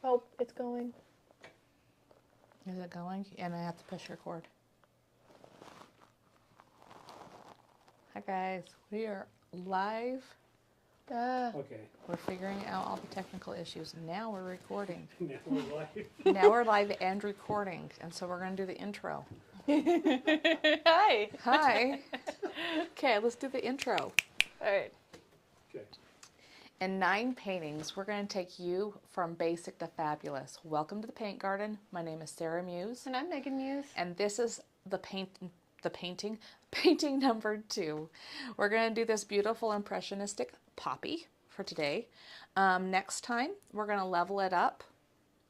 Oh, it's going. Is it going? And I have to push record. Hi guys, we are live. Okay. We're figuring out all the technical issues. Now we're recording. Now we're live. Now we're live and recording. And so we're going to do the intro. Hi. Hi. Okay, let's do the intro. All right. Okay. In 9 paintings, we're going to take you from basic to fabulous. Welcome to the Paint Garden. My name is Sarah Muse. And I'm 9th Muse. And this is the painting number 2. We're going to do this beautiful impressionistic poppy for today. Next time, we're going to level it up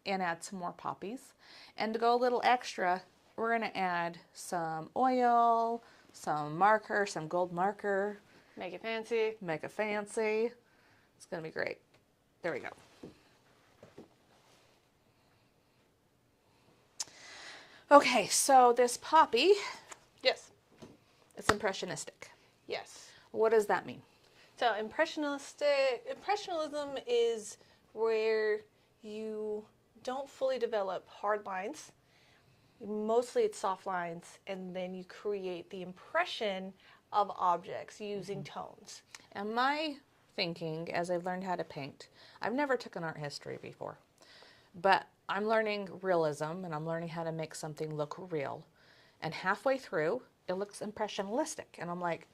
and add some more poppies. And to go a little extra, we're going to add some oil, some marker, some gold marker. Make it fancy. Make it fancy. It's going to be great. There we go. Okay, so this poppy, Yes. it's impressionistic. Yes. What does that mean? So impressionism is where you don't fully develop hard lines. Mostly it's soft lines, and then you create the impression of objects using tones. And my thinking, as I've learned how to paint, I've never taken art history before, but I'm learning realism and I'm learning how to make something look real. And halfway through, it looks impressionistic. And I'm like,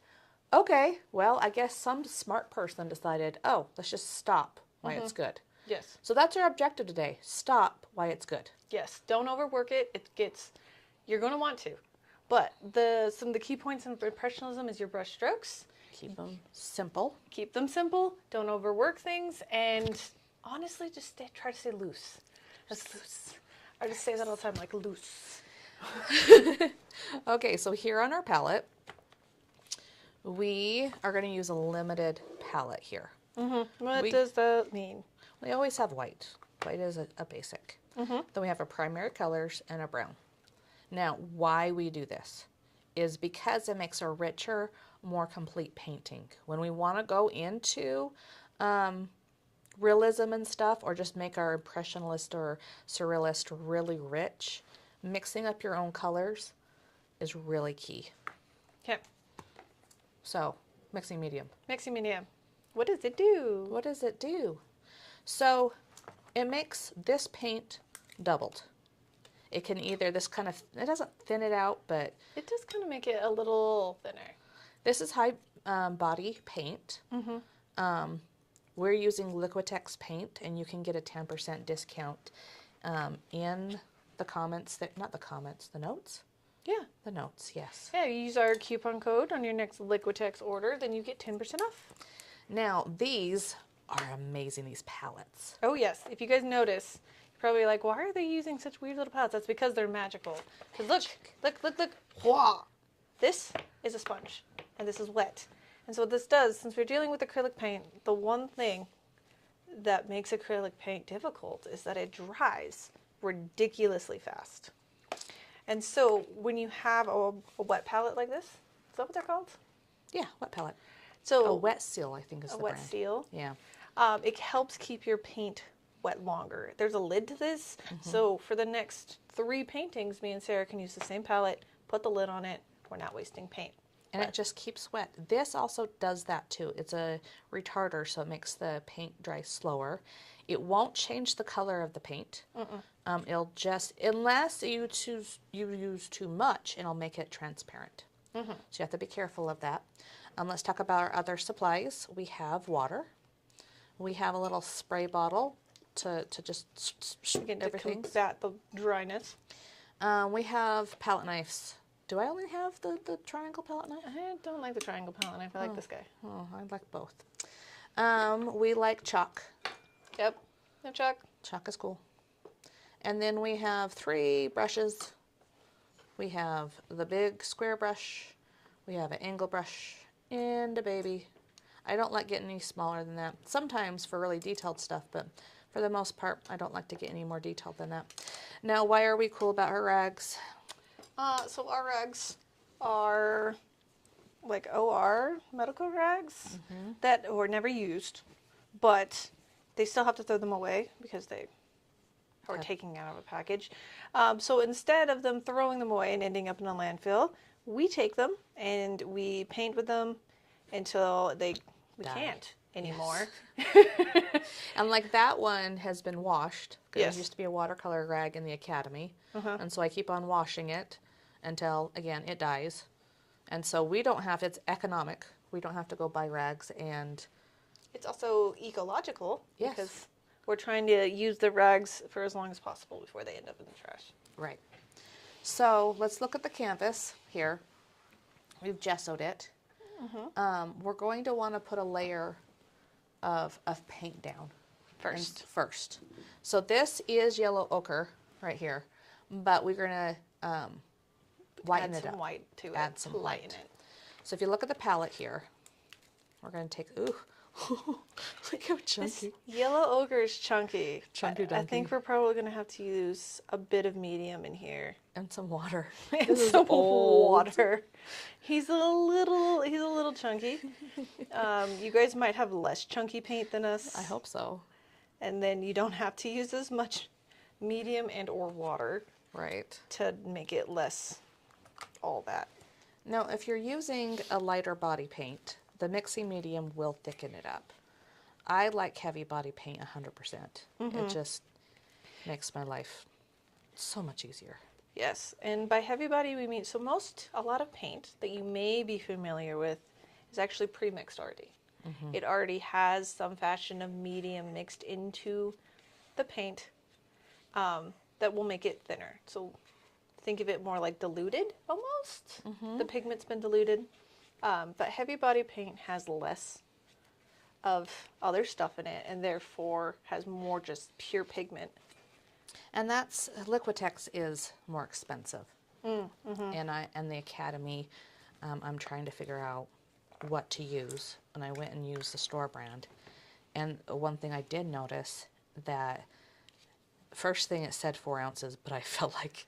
okay, well, I guess some smart person decided, oh, let's just stop while it's good. Yes. So that's our objective today. Stop while it's good. Yes. Don't overwork it. You're going to want to. But some of the key points in impressionism is your brush strokes. Keep them simple. Keep them simple. Don't overwork things. And honestly, just try to stay loose. That's loose. I just say that all the time, like loose. Okay, so here on our palette, we are going to use a limited palette here. What does that mean? We always have white. White is a basic. Then we have our primary colors and a brown. Now, why we do this is because it makes a richer, more complete painting. When we want to go into realism and stuff, or just make our impressionist or surrealist really rich, mixing up your own colors is really key. Okay. So, mixing medium. Mixing medium. What does it do? What does it do? So, it makes this paint doubled. It can either, it doesn't thin it out, but It does kind of make it a little thinner. this is high body paint. We're using Liquitex paint, and you can get a 10% discount in the comments, the notes? Yeah. The notes, yes. Yeah, you use our coupon code on your next Liquitex order, then you get 10% off. Now, these are amazing, these palettes. Oh, yes. If you guys notice, you're probably like, why are they using such weird little palettes? That's because they're magical. Because look. Wah! This is a sponge, and this is wet. And so what this does, since we're dealing with acrylic paint, the one thing that makes acrylic paint difficult is that it dries ridiculously fast. And so when you have a wet palette like this, is that what they're called? Yeah, wet palette. So A wet seal, I think is the wet brand. seal. Yeah. It helps keep your paint wet longer. There's a lid to this, so for the next 3 paintings, me and Sarah can use the same palette, put the lid on it. We're not wasting paint. And it just keeps wet. This also does that too. It's a retarder, so it makes the paint dry slower. It won't change the color of the paint. It'll just, unless you use too much, it'll make it transparent. So you have to be careful of that. Let's talk about our other supplies. We have water. We have a little spray bottle to just Again, to everything. combat the dryness. We have palette knives. Do I only have the triangle palette knife? I don't like the triangle palette knife. I like this guy. Oh, I like both. We like chalk. Yep. No chalk. Chalk is cool. And then we have 3 brushes. We have the big square brush. We have an angle brush and a baby. I don't like getting any smaller than that. Sometimes for really detailed stuff, but for the most part, I don't like to get any more detailed than that. Now, why are we cool about our rags? So our rags are like OR medical rags that were never used, but they still have to throw them away because they or Okay. taking out of a package. So instead of them throwing them away and ending up in a landfill, we take them and we paint with them until we Die. can't anymore. And like that one has been washed. 'Cause Yes. It used to be a watercolor rag in the academy. And so I keep on washing it until, again, it dies. And so we don't have, it's economic. We don't have to go buy rags. And It's also ecological Yes. because we're trying to use the rags for as long as possible before they end up in the trash. right. So let's look at the canvas here. We've gessoed it. We're going to want to put a layer of paint down first. So this is yellow ochre right here, but we're going to lighten Add it some up. white to Add it some to lighten white. it. So if you look at the palette here, we're going to take, ooh, look how This chunky. yellow ochre is chunky. Chunky I think dunky. we're probably going to have to use a bit of medium in here. And some water. And This is some old. water. He's a little chunky. You guys might have less chunky paint than us. I hope so. And then you don't have to use as much medium and or water Right. to make it less all that. Now, if you're using a lighter body paint, the mixing medium will thicken it up. I like heavy body paint 100%. It just makes my life so much easier. Yes, and by heavy body we mean a lot of paint that you may be familiar with is actually pre-mixed already. It already has some fashion of medium mixed into the paint that will make it thinner. So think of it more like diluted almost. The pigment's been diluted, but heavy body paint has less of other stuff in it and therefore has more just pure pigment. And that's, Liquitex is more expensive. And the Academy, I'm trying to figure out what to use. And I went and used the store brand. And one thing I did notice that first thing it said 4 ounces, but I felt like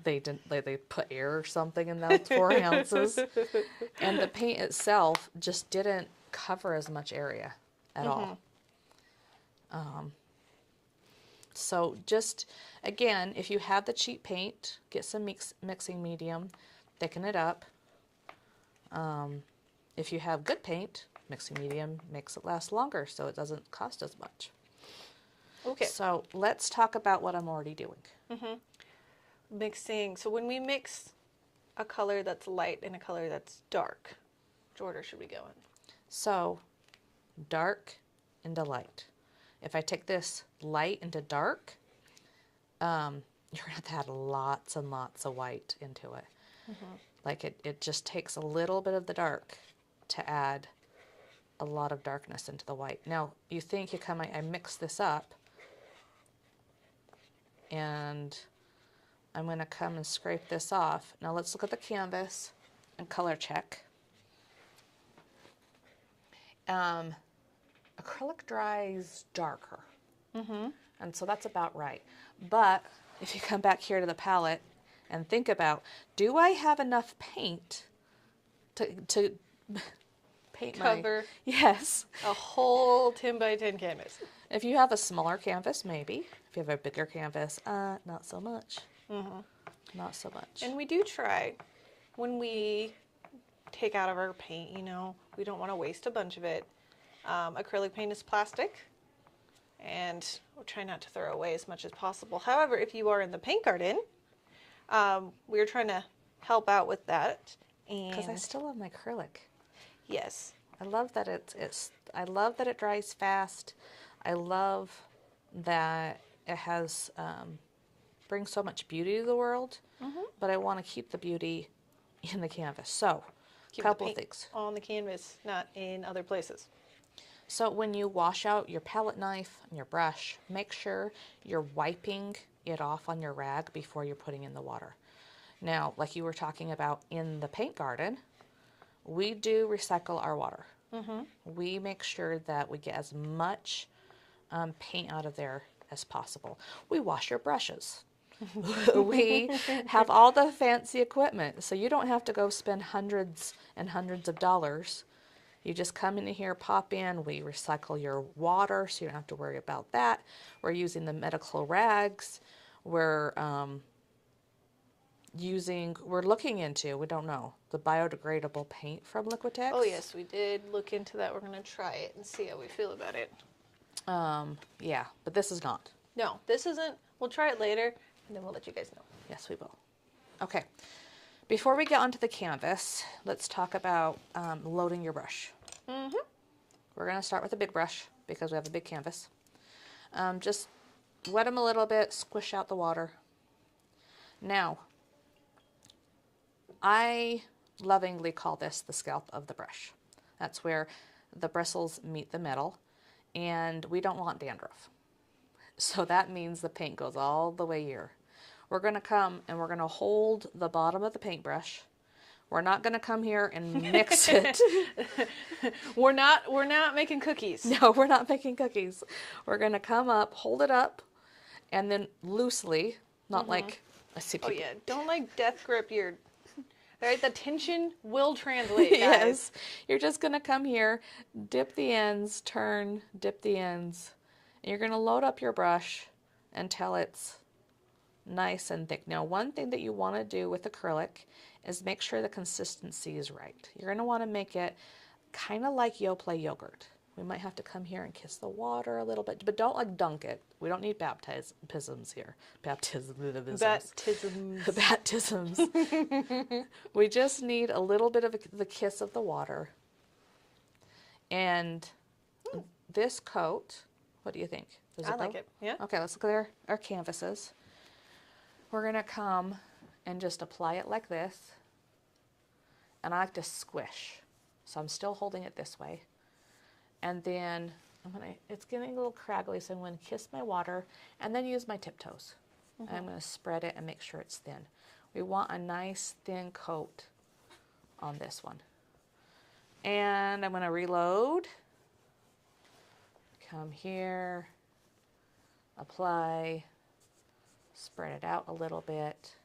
they didn't, like they put air or something in those 4 ounces. And the paint itself just didn't cover as much area at all. So just, again, if you have the cheap paint, get some mixing medium, thicken it up. If you have good paint, mixing medium makes it last longer, so it doesn't cost as much. Okay. So let's talk about what I'm already doing. Mixing. So when we mix a color that's light and a color that's dark, which order should we go in? So dark into light. If I take this light into dark, you're going to have to add lots and lots of white into it. Like it just takes a little bit of the dark to add a lot of darkness into the white. Now, you think I mix this up, and I'm going to come and scrape this off. Now let's look at the canvas and color check. Acrylic dries darker, and so that's about right. But if you come back here to the palette and think about, do I have enough paint to paint Cover Yes. a whole 10 by 10 canvas. If you have a smaller canvas, maybe. If you have a bigger canvas, not so much. Not so much. And we do try when we take out of our paint, we don't want to waste a bunch of it. Acrylic paint is plastic, and we'll try not to throw away as much as possible. However, if you are in the paint garden, we're trying to help out with that. Because I And still love my acrylic. yes, I love that I love that it dries fast. I love that it has brings so much beauty to the world. But I want to keep the beauty in the canvas. So, keep couple the of paint things. on the canvas, not in other places. So when you wash out your palette knife and your brush, make sure you're wiping it off on your rag before you're putting in the water. Now, like you were talking about in the paint garden, we do recycle our water. We make sure that we get as much paint out of there as possible. We wash your brushes. We have all the fancy equipment, so you don't have to go spend hundreds and hundreds of dollars You just come in here, pop in, we recycle your water so you don't have to worry about that. We're using the medical rags. We're looking into, we don't know, the biodegradable paint from Liquitex. Oh yes, we did look into that. We're going to try it and see how we feel about it. Yeah, but this is not. No, this isn't. We'll try it later, and then we'll let you guys know. Yes, we will. Okay. Before we get onto the canvas, let's talk about loading your brush. Mm-hmm. We're going to start with a big brush because we have a big canvas. Just wet them a little bit, squish out the water. Now, I lovingly call this the scalp of the brush. That's where the bristles meet the metal, and we don't want dandruff. So that means the paint goes all the way here. We're going to come and we're going to hold the bottom of the paintbrush. We're not going to come here and mix it. We're not making cookies. No, we're not making cookies. We're going to come up, hold it up, and then loosely, not like I see Oh people. yeah, don't like death grip your. All right, the tension will translate, guys. Yes. You're just going to come here, dip the ends, turn, dip the ends. And you're going to load up your brush until it's nice and thick. Now, one thing that you want to do with acrylic is make sure the consistency is right. You're going to want to make it kind of like Yoplait yogurt. We might have to come here and kiss the water a little bit, but don't like dunk it. We don't need baptisms here. Baptisms. Baptisms. We just need a little bit of the kiss of the water. And this coat, what do you think? Does I go? like it. Yeah. Okay, let's look at our canvases. We're going to come and just apply it like this. And I like to squish. So I'm still holding it this way. And then it's getting a little craggly, so I'm going to kiss my water and then use my tiptoes. And I'm going to spread it and make sure it's thin. We want a nice thin coat on this one. And I'm going to reload. Come here, apply, spread it out a little bit.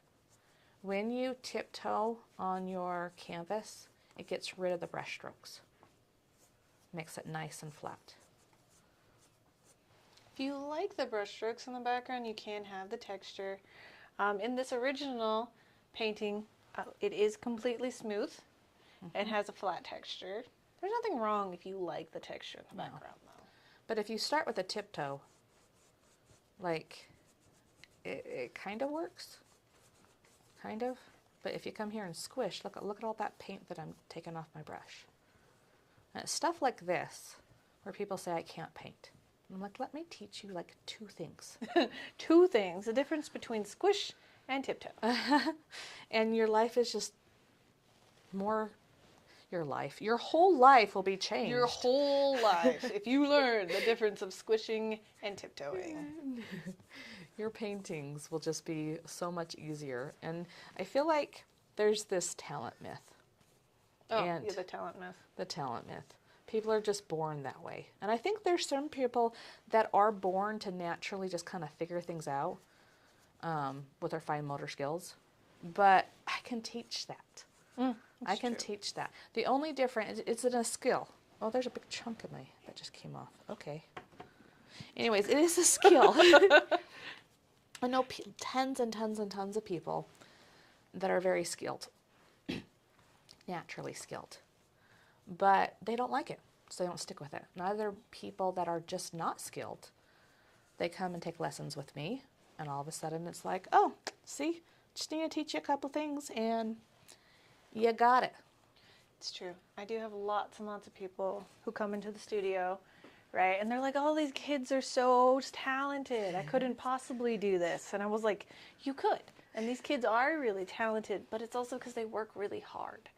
When you tiptoe on your canvas, it gets rid of the brush strokes. Makes it nice and flat. If you like the brush strokes in the background, you can have the texture. In this original painting, it is completely smooth and has a flat texture. There's nothing wrong if you like the texture in the background, though. But if you start with a tiptoe, like, it kind of works. Kind of. But if you come here and squish, look at all that paint that I'm taking off my brush. And it's stuff like this, where people say I can't paint. And I'm like, let me teach you like 2 things. 2 things. The difference between squish and tiptoe. And your life is just more your life. Your whole life will be changed. Your whole life, if you learn the difference of squishing and tiptoeing. Your paintings will just be so much easier. And I feel like there's this talent myth. Oh, And yeah, the talent myth. the talent myth. People are just born that way. And I think there's some people that are born to naturally just kind of figure things out with their fine motor skills. But I can teach that. I can teach that. The only difference, it's in a skill. Oh, there's a big chunk of that just came off. Okay. Anyways, it is a skill. I know tons and tons and tons of people that are very skilled. Naturally skilled, but they don't like it, so they don't stick with it. Neither people that are just not skilled, they come and take lessons with me, and all of a sudden it's like, oh, see, just need to teach you a couple things, and you got it. It's true. I do have lots and lots of people who come into the studio, right? And they're like, oh, these kids are so talented. I couldn't possibly do this. And I was like, you could. And these kids are really talented, but it's also because they work really hard.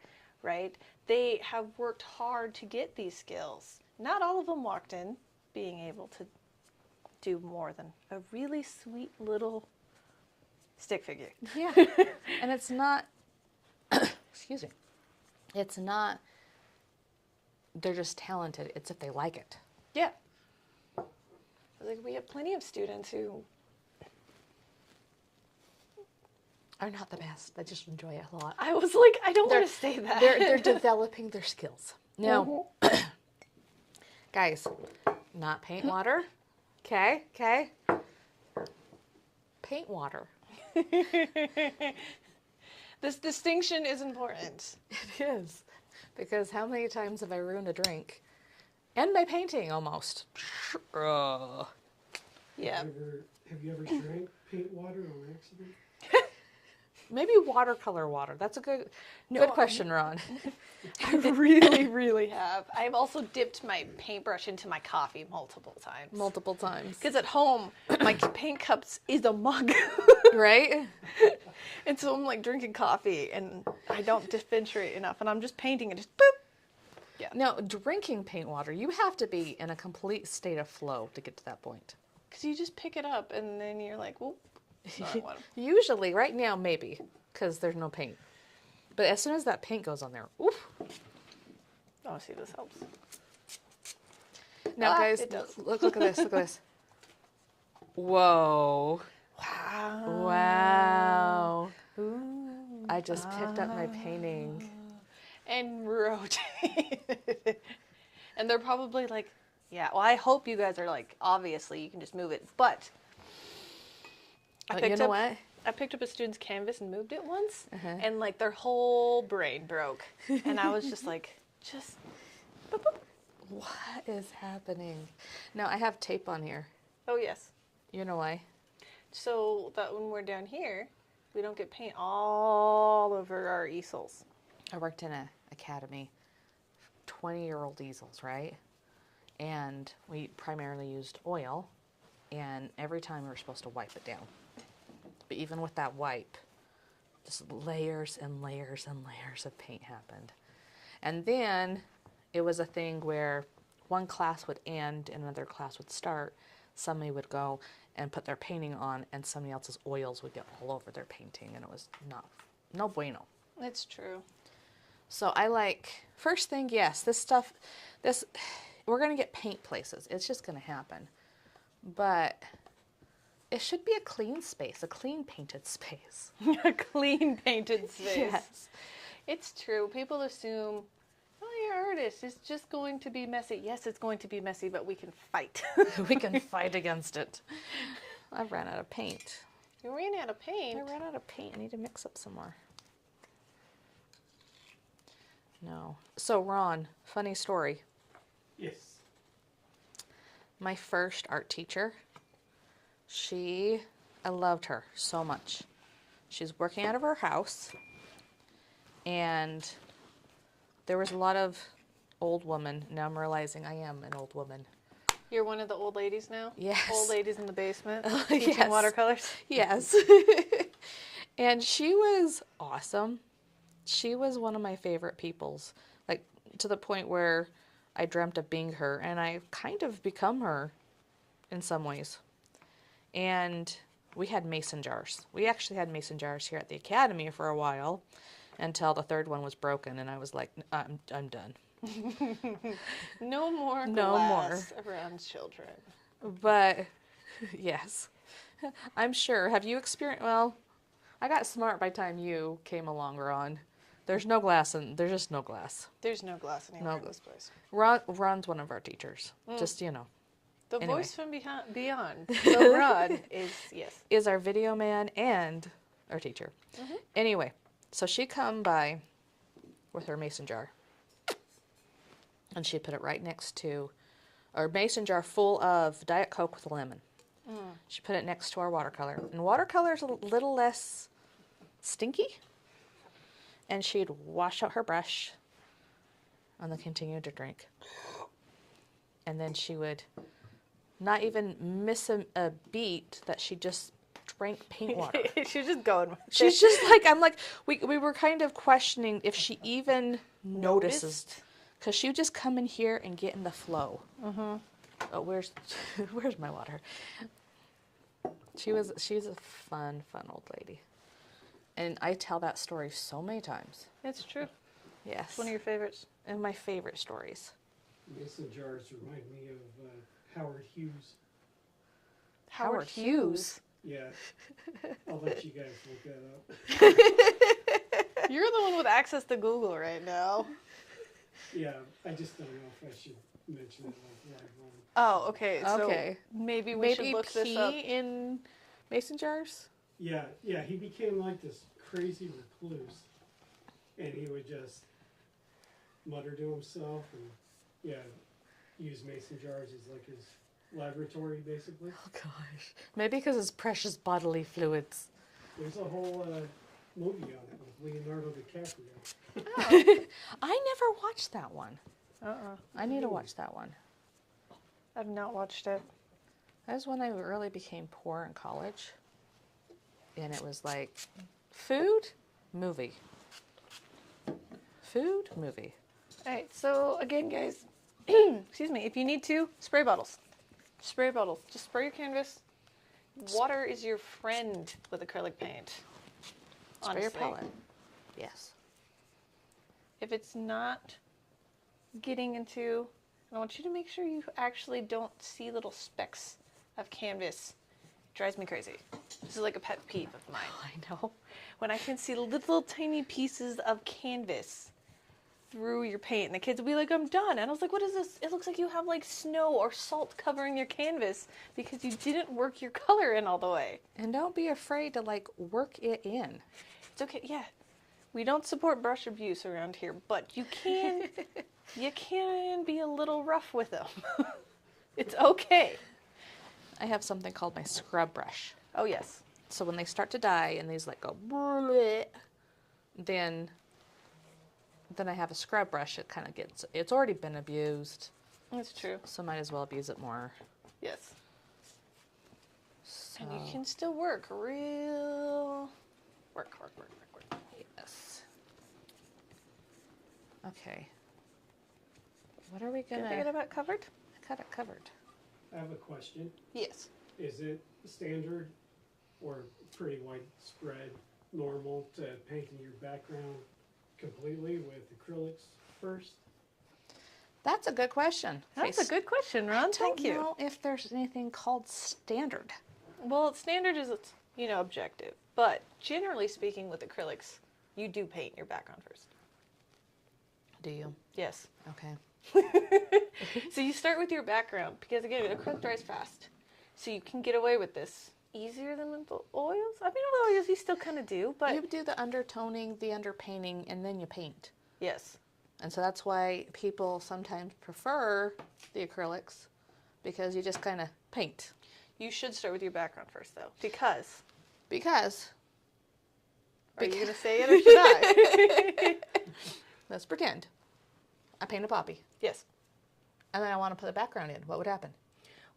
Right? They have worked hard to get these skills. Not all of them walked in being able to do more than a really sweet little stick figure. Yeah. And it's not, excuse me, it's not, they're just talented. It's if they like it. Yeah. Like, we have plenty of students who Are not the best. They just enjoy it a lot. I was like, I don't want to say that. They're developing their skills. Now, guys, not paint water. Okay, okay. Paint water. This distinction is important. It is. Because how many times have I ruined a drink? And my painting, almost. Yeah. Have you ever drank paint water on accident? Maybe watercolor water. That's a good No, question, Ron. I really, really have. I've also dipped my paintbrush into my coffee multiple times. Multiple times. Because at home, my paint cups is a mug. Right? And so I'm like drinking coffee and I don't differentiate enough and I'm just painting and just boop. Yeah. Now, drinking paint water, you have to be in a complete state of flow to get to that point. Because you just pick it up and then you're like, whoop. Sorry, what? Usually, right now, maybe, because there's no paint. But as soon as that paint goes on there, oof. Oh, see, this helps. Now, guys, it does. look at this. Look at this. Whoa. Wow. Wow. Ooh. I just picked up my painting. And rotated. And they're probably like, yeah, well, I hope you guys are like, obviously, you can just move it. But You know what? I picked up a student's canvas and moved it once, Uh-huh. and like their whole brain broke. And I was just like, just. Boop, boop. What is happening? Now, I have tape on here. Oh, yes. You know why? So that when we're down here, we don't get paint all over our easels. I worked in an academy, 20-year-old easels, right? And we primarily used oil, and every time we were supposed to wipe it down. But even with that wipe, just layers and layers and layers of paint happened. And then it was a thing where one class would end and another class would start. Somebody would go and put their painting on, and somebody else's oils would get all over their painting, and it was no bueno. It's true. So first thing, yes, we're going to get paint places. It's just going to happen. But it should be a clean space, a clean painted space. A clean painted space. Yes. It's true. People assume, oh, you're an artist. It's just going to be messy. Yes, it's going to be messy, but we can fight. We can fight against it. I've ran out of paint. You ran out of paint. I ran out of paint. I need to mix up some more. No. So, Ron, funny story. Yes. My first art teacher, I loved her so much. She's working out of her house, and there was a lot of old women. Now I'm realizing I am an old woman. You're one of the old ladies now? Yes. Old ladies in the basement Oh, teaching yes. watercolors? Yes. And she was awesome. She was one of my favorite peoples, like to the point where I dreamt of being her, and I've kind of become her in some ways. And we had mason jars. We actually had mason jars here at the academy for a while until the third one was broken, and I was like, I'm done. No more No glass around children. But yes, I'm sure. Have you experienced? Well, I got smart by the time you came along, Ron. There's no glass, and there's just no glass. There's no glass anywhere No. in this place. Ron's one of our teachers. Just, The Anyway. voice from beyond. So Rod is, yes. is our video man and our teacher. Anyway, so she come by with her mason jar, and she put it right next to our mason jar full of Diet Coke with a lemon. She put it next to our watercolor, and watercolor's a little less stinky. And she'd wash out her brush and then continue to drink. And then she would not even miss a beat that she just drank paint water. She's just going. She's just like, I'm like, we were kind of questioning if she even notices. Because she would just come in here and get in the flow. Oh, where's my water? She's a fun old lady. And I tell that story so many times. It's true. Yes. It's one of your favorites. And my favorite stories. Mason jars remind me of Howard Hughes. Howard Hughes. Yeah. I'll let you guys look that up. You're the one with access to Google right now. Yeah, I just don't know if I should mention it like live on. Oh, okay. So Okay. maybe we should look this up. in mason jars? Yeah, he became like this crazy recluse, and he would just mutter to himself and use mason jars as like his laboratory basically. Oh gosh. Maybe because it's precious bodily fluids. There's a whole movie on it with Leonardo DiCaprio. I never watched that one. Uh-uh. I need to watch that one. I've not watched it. That was when I really became poor in college. And it was like food, movie. Food, movie. All right. So again, guys, excuse me. If you need to, spray bottles. Spray bottles. Just spray your canvas. Water is your friend with acrylic paint. Spray your Honestly. palette. Yes. If it's not getting into, I want you to make sure you actually don't see little specks of canvas. It drives me crazy. This is like a pet peeve of mine. I know. When I can see little tiny pieces of canvas through your paint, and the kids will be like, I'm done. And I was like, what is this? It looks like you have like snow or salt covering your canvas because you didn't work your color in all the way. And don't be afraid to like work it in. It's okay, yeah. We don't support brush abuse around here, but you can be a little rough with them. It's okay. I have something called my scrub brush. Oh yes. So when they start to die and these like go bleh, then I have a scrub brush. It kind of gets, it's already been abused, That's true. so might as well abuse it more. Yes. So, And you can still work real work. yes. Okay. What are we Did gonna? I get about covered? I got it covered. I have a question. Yes. Is it standard or pretty widespread normal to painting your background completely with acrylics first? That's a good question. That's a good question, Ron. Thank I you. don't know if there's anything called standard. Well, standard is, objective. But generally speaking with acrylics, you do paint your background first. Do you? Yes. Okay. So you start with your background because, again, acrylic dries fast. So you can get away with this easier than with the oils. I mean, with oils you still kind of do, but... You do the undertoning, the underpainting, and then you paint. Yes. And so that's why people sometimes prefer the acrylics, because you just kind of paint. You should start with your background first, though, because... Because... Are you going to say it or should I? Let's pretend. I paint a poppy. Yes. And then I want to put a background in. What would happen?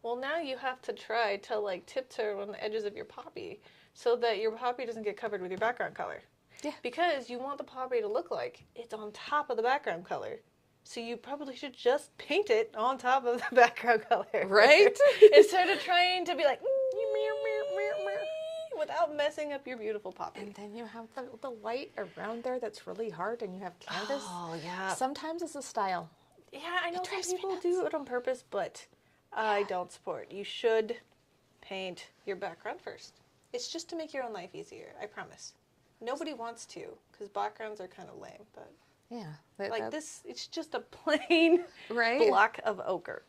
Well, now you have to try to, like, tiptoe on the edges of your poppy so that your poppy doesn't get covered with your background color. Yeah. Because you want the poppy to look like it's on top of the background color. So you probably should just paint it on top of the background color. Right? Instead of trying to be like, without messing up your beautiful poppy. And then you have the white around there that's really hard, and you have canvas. Oh, yeah. Sometimes it's a style. Yeah, I know some drives me people nuts. do it on purpose, but I don't support. You should paint your background first. It's just to make your own life easier, I promise. Nobody wants to, because backgrounds are kind of lame, but Yeah. like this, it's just a plain Right? block of ochre.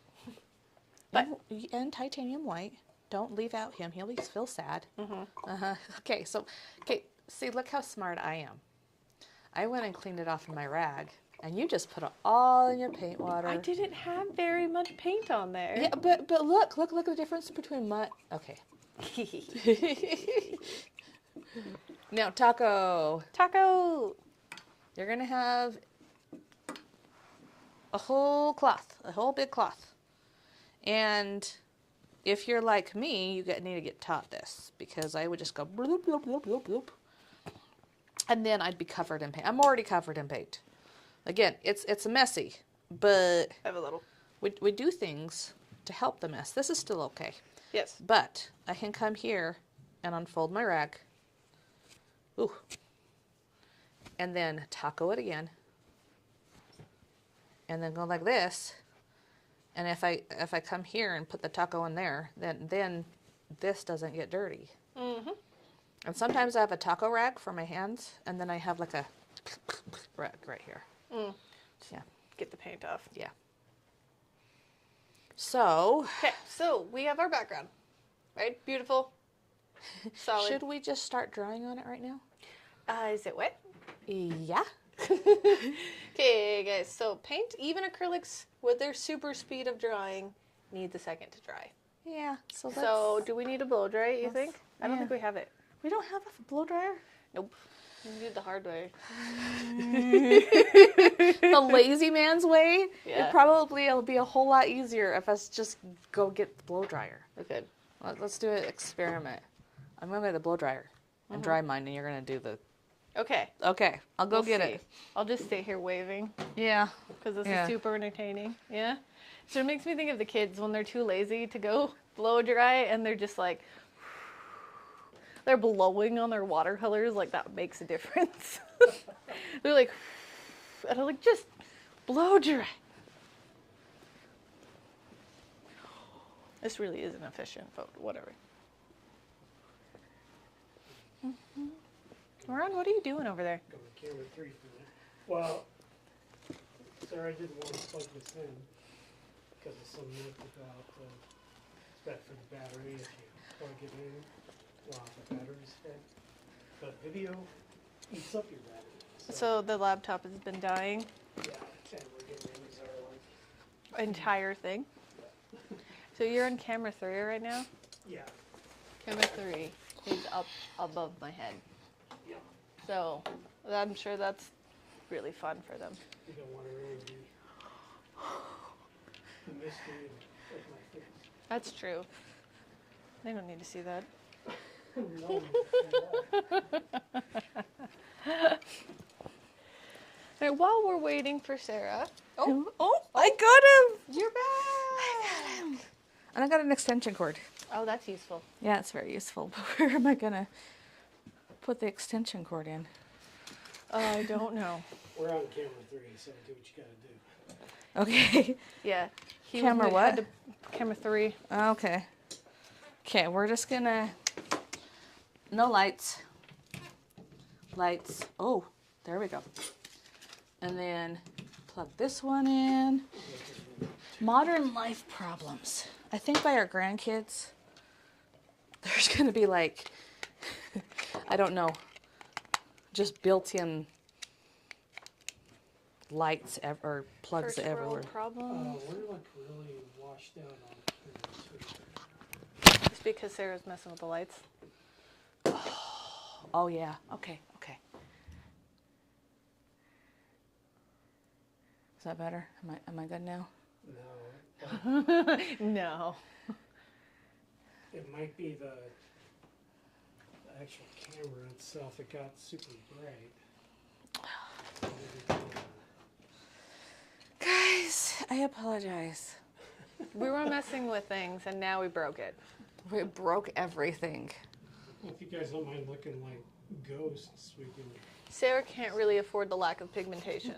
And titanium white. Don't leave out him. He'll feel sad. Mm-hmm. Okay, see, look how smart I am. I went and cleaned it off in my rag, and you just put it all in your paint water. I didn't have very much paint on there. Yeah, but look at the difference between mud. Okay. Now, taco. Taco! You're going to have a whole big cloth. And if you're like me, you need to get taught this, because I would just go bloop, bloop, bloop, bloop, bloop. And then I'd be covered in paint. I'm already covered in paint. Again, it's messy, but I have a little. we do things to help the mess. This is still okay. Yes. But I can come here and unfold my rag. Ooh. And then taco it again. And then go like this. And if I come here and put the taco in there, then this doesn't get dirty. Mm-hmm. And sometimes I have a taco rag for my hands, and then I have like a rag right here. Mm. Yeah. get the paint off. Yeah. So, Okay, so we have our background, right? Beautiful. Solid. should we just start drawing on it right now? Is it wet? Yeah. Okay, guys, so paint, even acrylics, with their super speed of drying, needs a second to dry. Yeah. So, So, do we need a blow dry, you think? I don't yeah. think we have it. we don't have a blow dryer? Nope. We did the hard way. The lazy man's way? Yeah. It'll be a whole lot easier if us just go get the blow dryer. Okay. Let's do an experiment. I'm going to get the blow dryer and dry mine, and you're going to do the... Okay. Okay, I'll go We'll get see. it. I'll just stay here waving Yeah. because this Yeah. is super entertaining. Yeah. So it makes me think of the kids when they're too lazy to go blow dry and they're just like, they're blowing on their watercolors, like that makes a difference. They're like, and I'm like, just blow dry. This really isn't efficient, but whatever. Ron, what are you doing over there? Go with camera 3 for that. Well, Sarah didn't want to plug this in because of some myth about it's bad for the battery if you plug it in while the battery's dead. But video eats up your battery. So the laptop has been dying, yeah, and we're getting ready to use our like, entire thing. So you're on camera 3 right now? yeah. Camera 3 is up above my head. Yeah. So I'm sure that's really fun for them. You don't want to ruin the mystery of my face. That's true. They don't need to see that. No, All right, while we're waiting for Sarah. Oh, I got him! You're back! I got him! And I got an extension cord. Oh, that's useful. Yeah, it's very useful. But where am I going to put the extension cord in? I don't know. we're on camera 3, so do what you got to do. Okay. Yeah. Camera what? Camera 3. Okay. Okay, we're just going to... No lights. Lights. Oh, there we go. And then plug this one in. Modern life problems. I think by our grandkids, there's going to be like, I don't know, just built-in lights or plugs First everywhere. world problem. We're like really washed out on camera 2. Just because Sarah's messing with the lights. Oh yeah. Okay. Okay. Is that better? Am I good now? No, No. it might be the actual camera itself. It got super bright. Guys, I apologize. We were messing with things and now we broke it. We broke everything. If you guys don't mind looking like ghosts, we can. Sarah can't really afford the lack of pigmentation.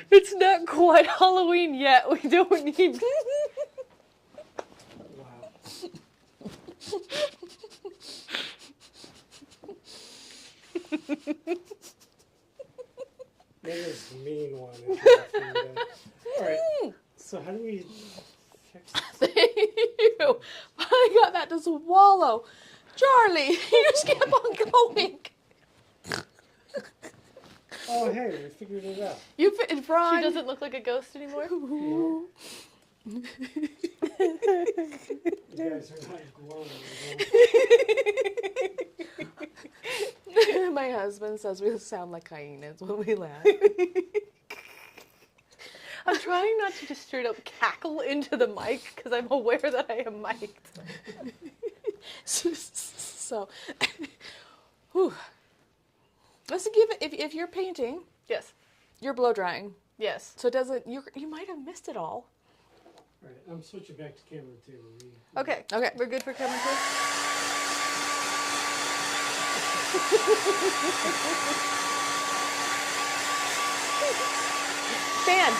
It's not quite Halloween yet. We don't need. Wow. There's the mean one. If you can do that. All right. So how do we fix this? Thank you. I got that to swallow. Charlie, you just kept on going. Oh, hey, we figured it out. You fit Ron. She doesn't look like a ghost anymore. You guys are not glowing. My husband says we sound like hyenas when we laugh. I'm trying not to just straight up cackle into the mic because I'm aware that I am mic'd. So, whew. Let's give it. If you're painting, Yes. you're blow drying, Yes. so it doesn't. You might have missed it all. All right, I'm switching back to camera 2. Okay. Okay. We're good for camera 2? Fan.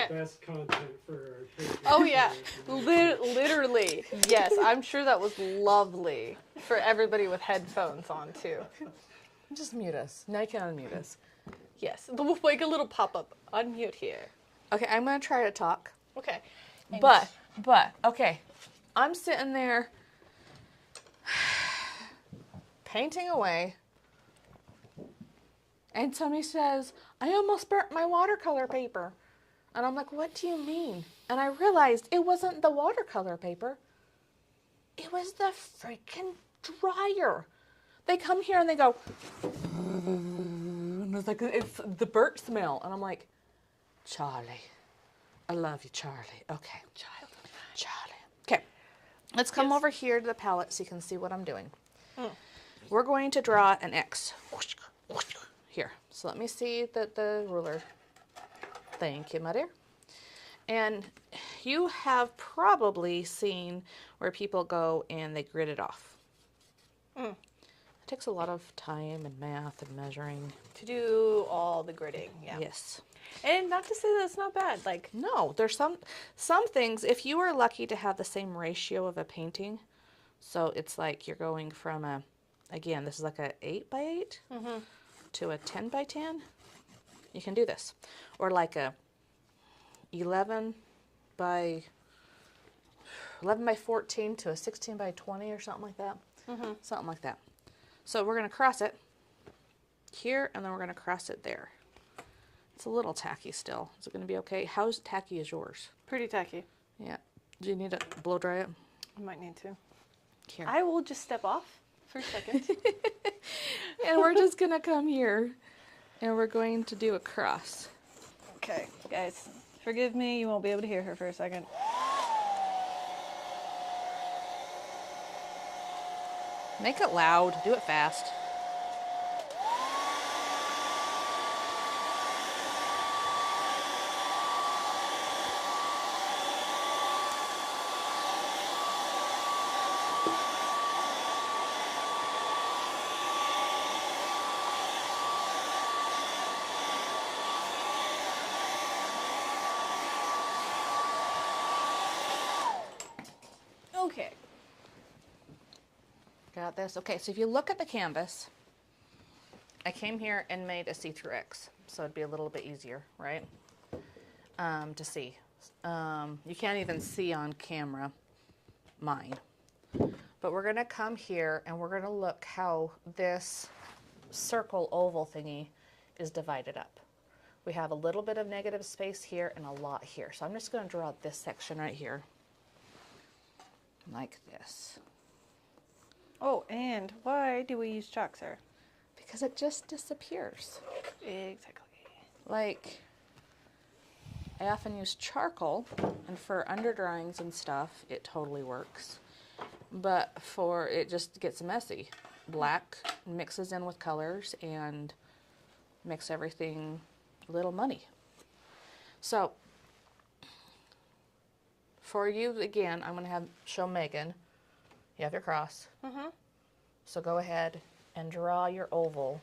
can't. the best content for our Patreon. Oh yeah, viewers. literally. Yes, I'm sure that was lovely for everybody with headphones on too. Just mute us. Now you can unmute us. Yes, we'll make a little pop-up. Unmute here. Okay, I'm going to try to talk. Okay. But, okay. I'm sitting there painting away. And somebody says, I almost burnt my watercolor paper. And I'm like, what do you mean? And I realized it wasn't the watercolor paper. It was the freaking dryer. They come here and they go, and it's like, it's the burnt smell. And I'm like, Charlie, I love you, Charlie. Okay, Charlie. Okay, let's come over here to the palette so you can see what I'm doing. We're going to draw an X. Here, so let me see the ruler. Thank you, my dear. And you have probably seen where people go and they grid it off. It takes a lot of time and math and measuring. To do all the gridding, yeah. Yes. And not to say that it's not bad, like... No, there's some things, if you are lucky to have the same ratio of a painting, so it's like you're going from a, again, this is like a 8 by 8 to a 10 by 10, you can do this. Or like a 11 by 14 to a 16 by 20 or something like that. Something like that. So we're going to cross it here, and then we're going to cross it there. It's a little tacky still. Is it going to be okay? How tacky is yours? Pretty tacky. Yeah. Do you need to blow dry it? I might need to. Here. I will just step off for a second. And we're just going to come here, and we're going to do a cross. Okay, guys, forgive me. You won't be able to hear her for a second. Make it loud. Do it fast. Okay. Got this? Okay, so if you look at the canvas, I came here and made a see-through X, so it'd be a little bit easier, right, to see. You can't even see on camera mine. But we're going to come here and we're going to look how this circle oval thingy is divided up. We have a little bit of negative space here and a lot here. So I'm just going to draw this section right here, like this. Oh, and why do we use chalk, sir? Because it just disappears. Exactly. Like, I often use charcoal, and for under drawings and stuff, it totally works. But for, it just gets messy. Black mixes in with colors and makes everything a little muddy. So, for you, again, I'm going to show Megan. You have your cross. So go ahead and draw your oval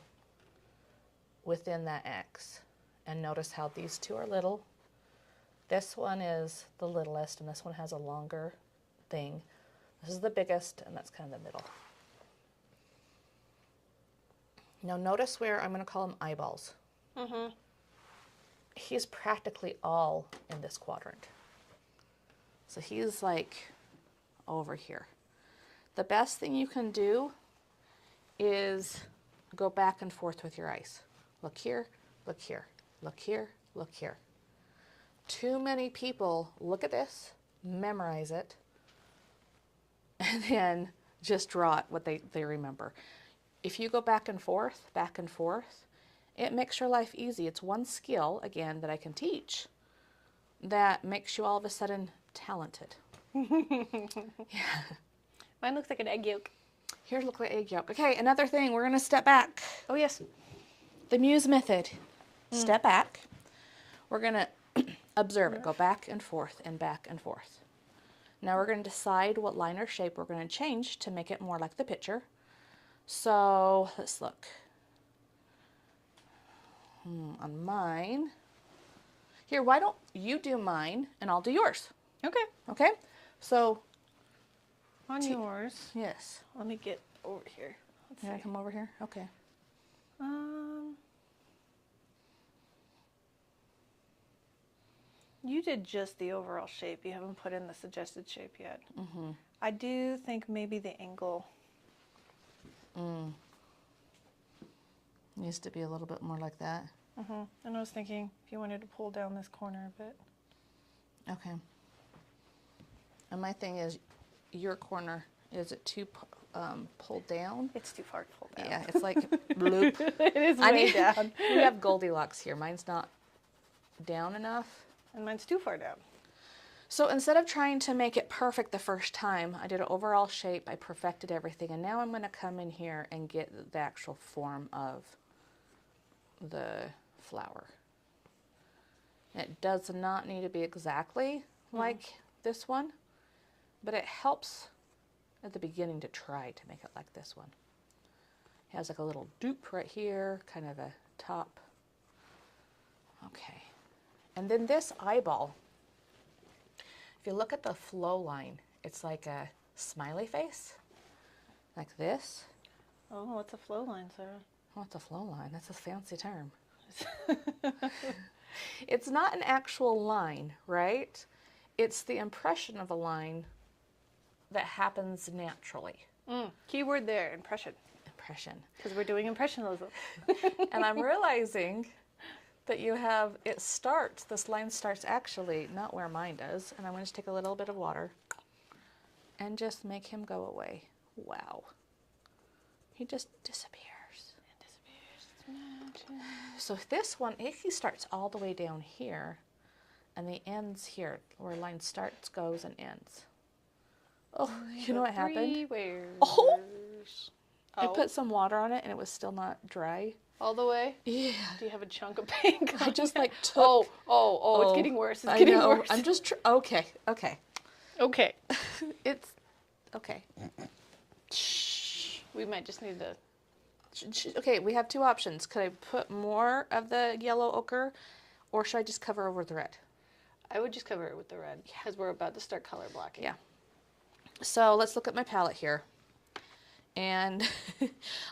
within that X. And notice how these two are little. This one is the littlest, and this one has a longer thing. This is the biggest, and that's kind of the middle. Now notice where I'm going to call him eyeballs. He's practically all in this quadrant. So he's like over here. The best thing you can do is go back and forth with your eyes. Look here, look here, look here, look here. Too many people look at this, memorize it, and then just draw it what they remember. If you go back and forth, it makes your life easy. It's one skill, again, that I can teach that makes you all of a sudden talented. Yeah. Mine looks like an egg yolk. Here, look like egg yolk. Okay, another thing. We're going to step back. Oh, yes. The Muse method. Step back. We're going to observe it. Go back and forth and back and forth. Now we're going to decide what line or shape we're going to change to make it more like the picture. So let's look. On mine, Here, why don't you do mine and I'll do yours? Okay. Okay? So, On yours. yes. Let me get over here. Let's Can I see. come over here? Okay. You did just the overall shape. You haven't put in the suggested shape yet. I do think maybe the angle. Needs to be a little bit more like that. And I was thinking if you wanted to pull down this corner a bit. Okay. And my thing is, your corner, is it too pulled down? It's too far to pull down. Yeah, it's like bloop. It is way down. We have Goldilocks here. Mine's not down enough. And mine's too far down. So instead of trying to make it perfect the first time, I did an overall shape, I perfected everything, and now I'm going to come in here and get the actual form of the flower. It does not need to be exactly like this one, but it helps at the beginning to try to make it like this one. It has like a little dupe right here, kind of a top. Okay. And then this eyeball, if you look at the flow line, it's like a smiley face, like this. Oh, what's a flow line, Sarah? What's a flow line? That's a fancy term. It's not an actual line, right? It's the impression of a line that happens naturally. Keyword there, impression. Impression. Because we're doing impressionism. And I'm realizing that you have, this line starts actually not where mine does. And I'm going to take a little bit of water and just make him go away. Wow. He just disappears. So this one, he starts all the way down here, and the ends here, where line starts, goes, and ends. Oh, you know what happened? Oh! I put some water on it, and it was still not dry. All the way? Yeah. Do you have a chunk of paint? I just like took... Oh, it's getting worse. It's I getting know. worse. I'm just... Okay. Okay. It's... Okay. We might just need to... Okay, we have two options. Could I put more of the yellow ochre, or should I just cover over with the red? I would just cover it with the red, because we're about to start color blocking. Yeah. So let's look at my palette here. And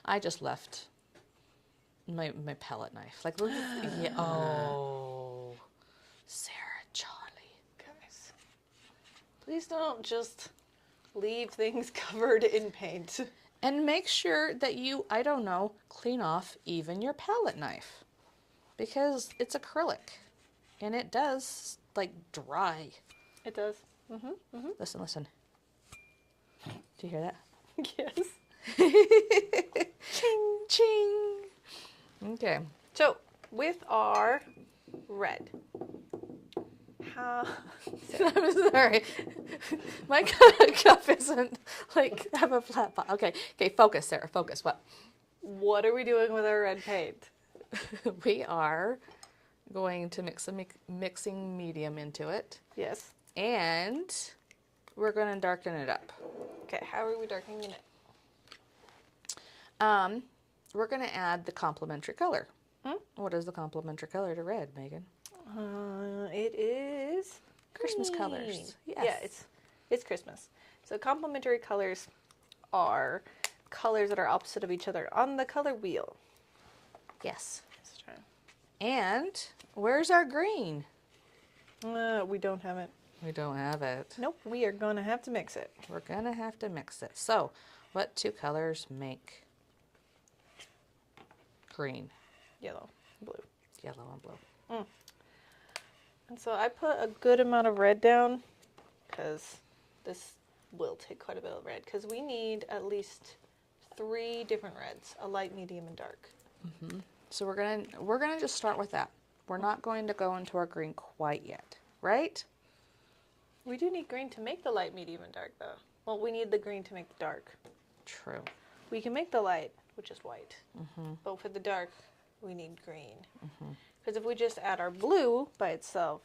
I just left my palette knife. Like, look at, yeah, oh, Sarah, Charlie. Guys, please don't just leave things covered in paint. And make sure that you, I don't know, clean off even your palette knife. Because it's acrylic. And it does, like, dry. It does. Listen, listen. Do you hear that? Yes. Ching, ching. Okay. So, with our red, how... I'm sorry. My cup isn't, like, have a flat bottom. Okay, focus, Sarah, focus. What are we doing with our red paint? We are going to mix a mixing medium into it. Yes. And we're going to darken it up. Okay, how are we darkening it? We're going to add the complementary color. What is the complementary color to red, Megan? It is Christmas green. colors. Yes. Yeah, it's Christmas. So complementary colors are colors that are opposite of each other on the color wheel. Yes. Let's try. And where's our green? We don't have it. We don't have it. Nope, we are going to have to mix it. We're going to have to mix it. So, what two colors make green? Yellow, blue. Yellow and blue. And so I put a good amount of red down because this will take quite a bit of red because we need at least 3 different reds, a light, medium, and dark. So we're gonna just start with that. We're not going to go into our green quite yet, right? We do need green to make the light, medium, and dark though. Well, we need the green to make the dark. True. We can make the light, which is white, but for the dark, we need green. Because if we just add our blue by itself,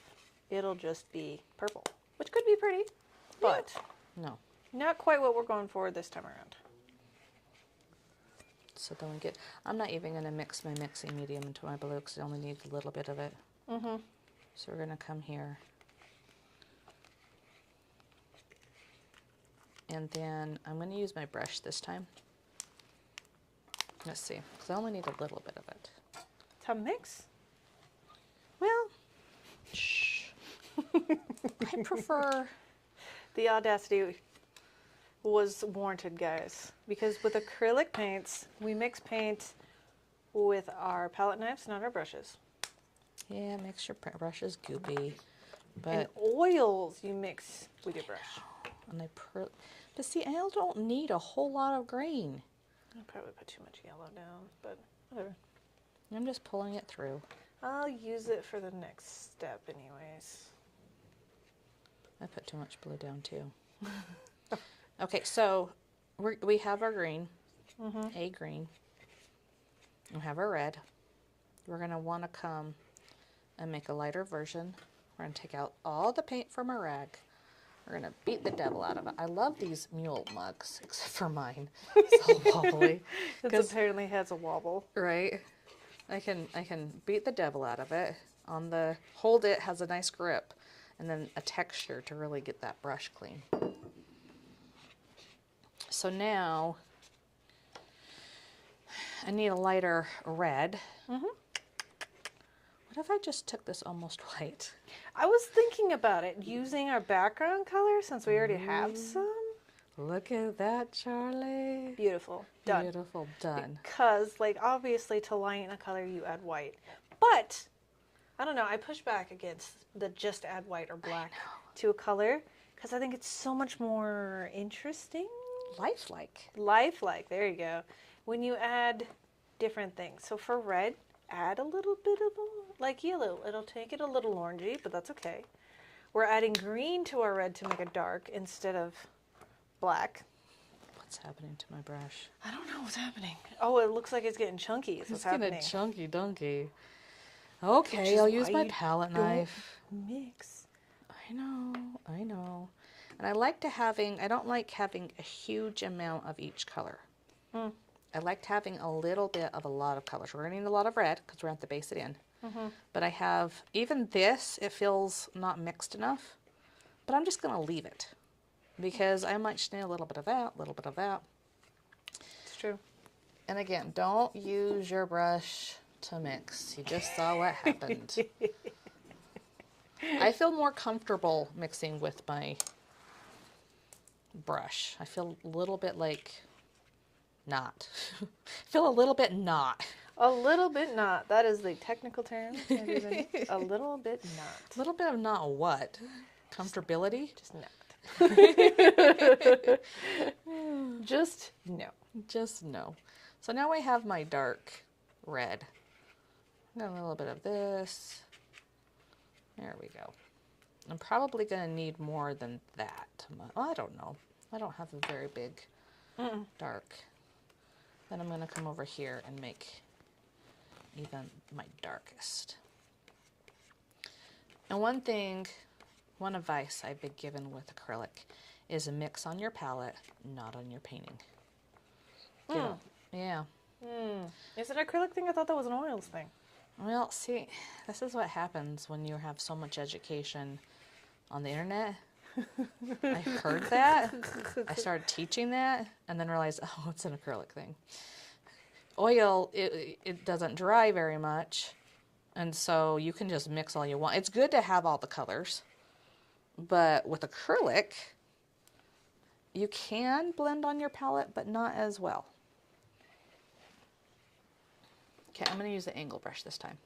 it'll just be purple, which could be pretty, but No. not quite what we're going for this time around. So then we get. I'm not even gonna mix my mixing medium into my blue because it only needs a little bit of it. So we're going to come here. And then I'm going to use my brush this time. Let's see, because I only need a little bit of it. To mix? Well, shh. I prefer... The audacity was warranted, guys, because with acrylic paints, we mix paint with our palette knives, not our brushes. Yeah, makes your brushes goopy. And But, oils you mix with your brush. and but see, I don't need a whole lot of green. I probably put too much yellow down, but whatever. I'm just pulling it through. I'll use it for the next step anyways. I put too much blue down too. Okay, so we have our green, a green. We have our red. We're going to want to come and make a lighter version. We're going to take out all the paint from our rag. We're going to beat the devil out of it. I love these mule mugs, except for mine. It's all wobbly. It apparently has a wobble. Right? I can beat the devil out of it. On the hold it has a nice grip and then a texture to really get that brush clean. So now I need a lighter red. What if I just took this almost white? I was thinking about it, using our background color since we already have some. Look at that, Charlie. Beautiful. Done. Beautiful, done. Because, like, obviously to lighten a color, you add white. But, I don't know, I push back against the just add white or black to a color because I think it's so much more interesting. Lifelike. Lifelike, there you go. When you add different things. So for red, add a little bit of, like yellow. It'll take it a little orangey, but that's okay. We're adding green to our red to make it dark instead of black. What's happening to my brush? I don't know what's happening. Oh, it looks like it's getting chunky. Is what's happening. It's getting a chunky donkey. Okay, I'll use my palette knife. Mix. I know. And I don't like having a huge amount of each color. I liked having a little bit of a lot of colors. We're going to need a lot of red because we're going to have to base it in. But I have, even this, it feels not mixed enough. But I'm just going to leave it because I might just need a little bit of that, a little bit of that. It's true. And again, don't use your brush to mix. You just saw what happened. I feel more comfortable mixing with my brush. I feel a little bit like not. I feel a little bit not. A little bit not. That is the technical term. A little bit not. A little bit of not what? Comfortability? Just not. Just no. Just no. So now I have my dark red. Got a little bit of this. There we go. I'm probably going to need more than that. I don't know. I don't have a very big dark. Then I'm going to come over here and make even my darkest. And one advice I've been given with acrylic is a mix on your palette, not on your painting. Yeah. Is it an acrylic thing? I thought that was an oils thing. Well, see, this is what happens when you have so much education on the internet. I heard that. I started teaching that and then realized, oh, it's an acrylic thing. Oil, it doesn't dry very much. And so you can just mix all you want. It's good to have all the colors. But with acrylic, you can blend on your palette, but not as well. Okay, I'm going to use the angle brush this time.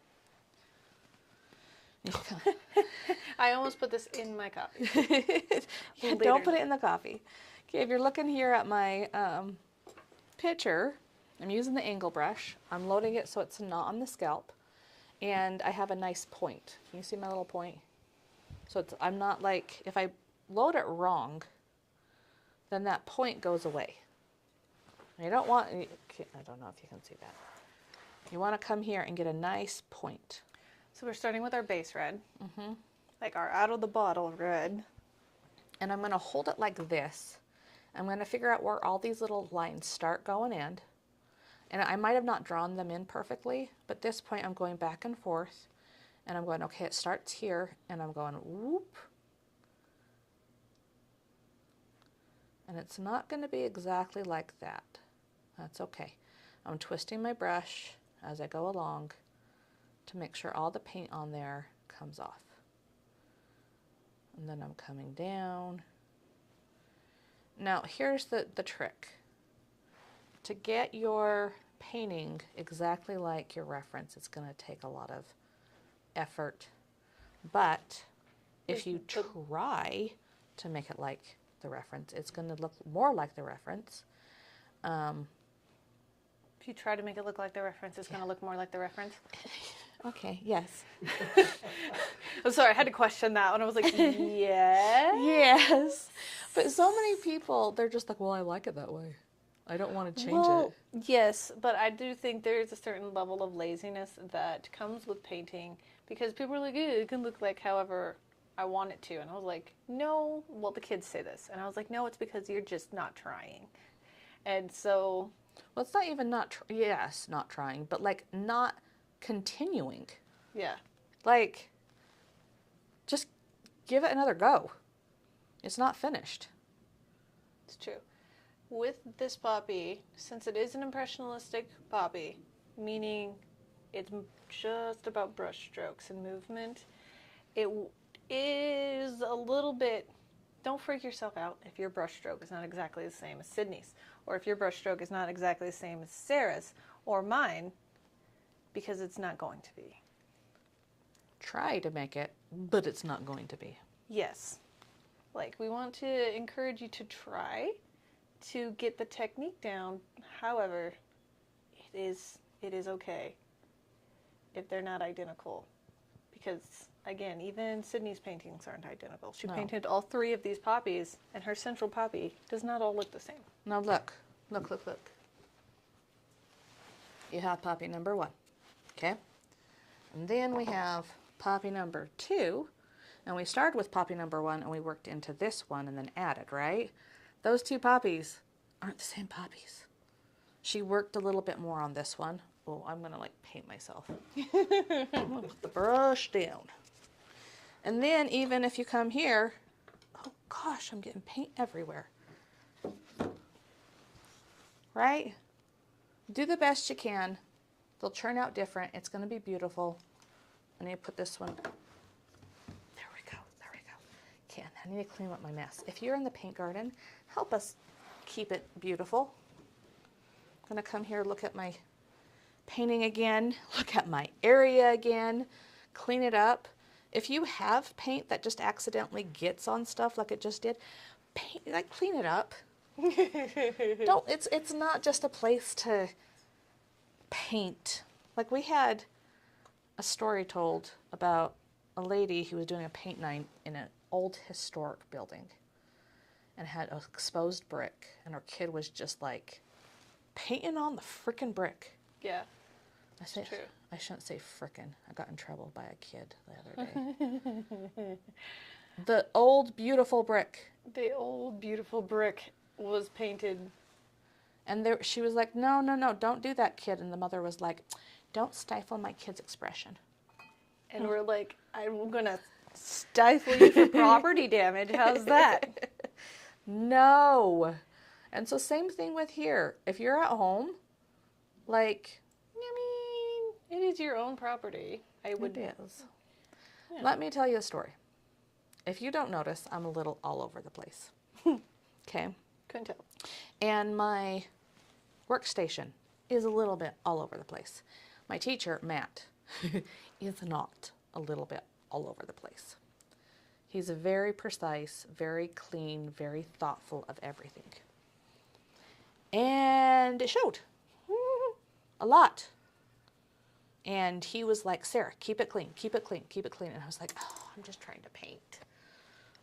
I almost put this in my coffee. Yeah, don't put it in the coffee. Okay, if you're looking here at my picture, I'm using the angle brush. I'm loading it so it's not on the scalp. And I have a nice point. Can you see my little point? So I'm not like, if I load it wrong, then that point goes away. I don't want, I don't know if you can see that. You want to come here and get a nice point. So we're starting with our base red. Like our out of the bottle red. And I'm going to hold it like this. I'm going to figure out where all these little lines start going in. And I might have not drawn them in perfectly, but at this point I'm going back and forth And I'm going, okay, it starts here, and I'm going, whoop. And it's not going to be exactly like that. That's okay. I'm twisting my brush as I go along to make sure all the paint on there comes off. And then I'm coming down. Now, here's the trick. To get your painting exactly like your reference, it's going to take a lot of effort. But if you try to make it like the reference, it's going to look more like the reference. If you try to make it look like the reference, it's going to look more like the reference. Okay, yes. I'm sorry, I had to question that one. I was like, yeah. Yes. But so many people, they're just like, well, I like it that way. I don't want to change it. Yes, but I do think there is a certain level of laziness that comes with painting because people are like, it can look like however I want it to. And I was like, no. Well, the kids say this. And I was like, no, it's because you're just not trying. And so... Well, it's not even not trying, but like not continuing. Yeah. Like, just give it another go. It's not finished. It's true. With this poppy, since it is an impressionistic poppy, meaning it's just about brush strokes and movement, it is a little bit, don't freak yourself out if your brush stroke is not exactly the same as Sydney's, or if your brush stroke is not exactly the same as Sarah's or mine, because it's not going to be. Try to make it, but it's not going to be. Yes. Like, we want to encourage you to try to get the technique down. However, it is okay if they're not identical. Because, again, even Sydney's paintings aren't identical. She painted all 3 of these poppies, and her central poppy does not all look the same. Now look. You have poppy number 1, okay? And then we have poppy number 2, and we started with poppy number 1, and we worked into this one and then added, right? Those 2 poppies aren't the same poppies. She worked a little bit more on this one. Oh, I'm gonna like paint myself. I'm gonna put the brush down. And then even if you come here, oh gosh, I'm getting paint everywhere. Right? Do the best you can. They'll turn out different. It's gonna be beautiful. I need to put this one. There we go. Okay, and I need to clean up my mess. If you're in the paint garden, help us keep it beautiful. I'm gonna come here, look at my painting again, look at my area again, clean it up. If you have paint that just accidentally gets on stuff like it just did, clean it up. It's not just a place to paint. Like, we had a story told about a lady who was doing a paint night in an old historic building and had an exposed brick, and her kid was just like painting on the frickin' brick. Yeah. True. I shouldn't say frickin'. I got in trouble by a kid the other day. The old beautiful brick. The old beautiful brick was painted. And she was like, no, don't do that, kid. And the mother was like, don't stifle my kid's expression. And we're like, I'm going to stifle you for property damage. How's that? No. And so same thing with here. If you're at home, like, I mean, it is your own property. It is. Yeah. Let me tell you a story. If you don't notice, I'm a little all over the place. Okay? Couldn't tell. And my workstation is a little bit all over the place. My teacher, Matt, is not a little bit all over the place. He's very precise, very clean, very thoughtful of everything. And it showed. A lot. And he was like, Sarah, keep it clean, keep it clean, keep it clean. And I was like, oh, I'm just trying to paint.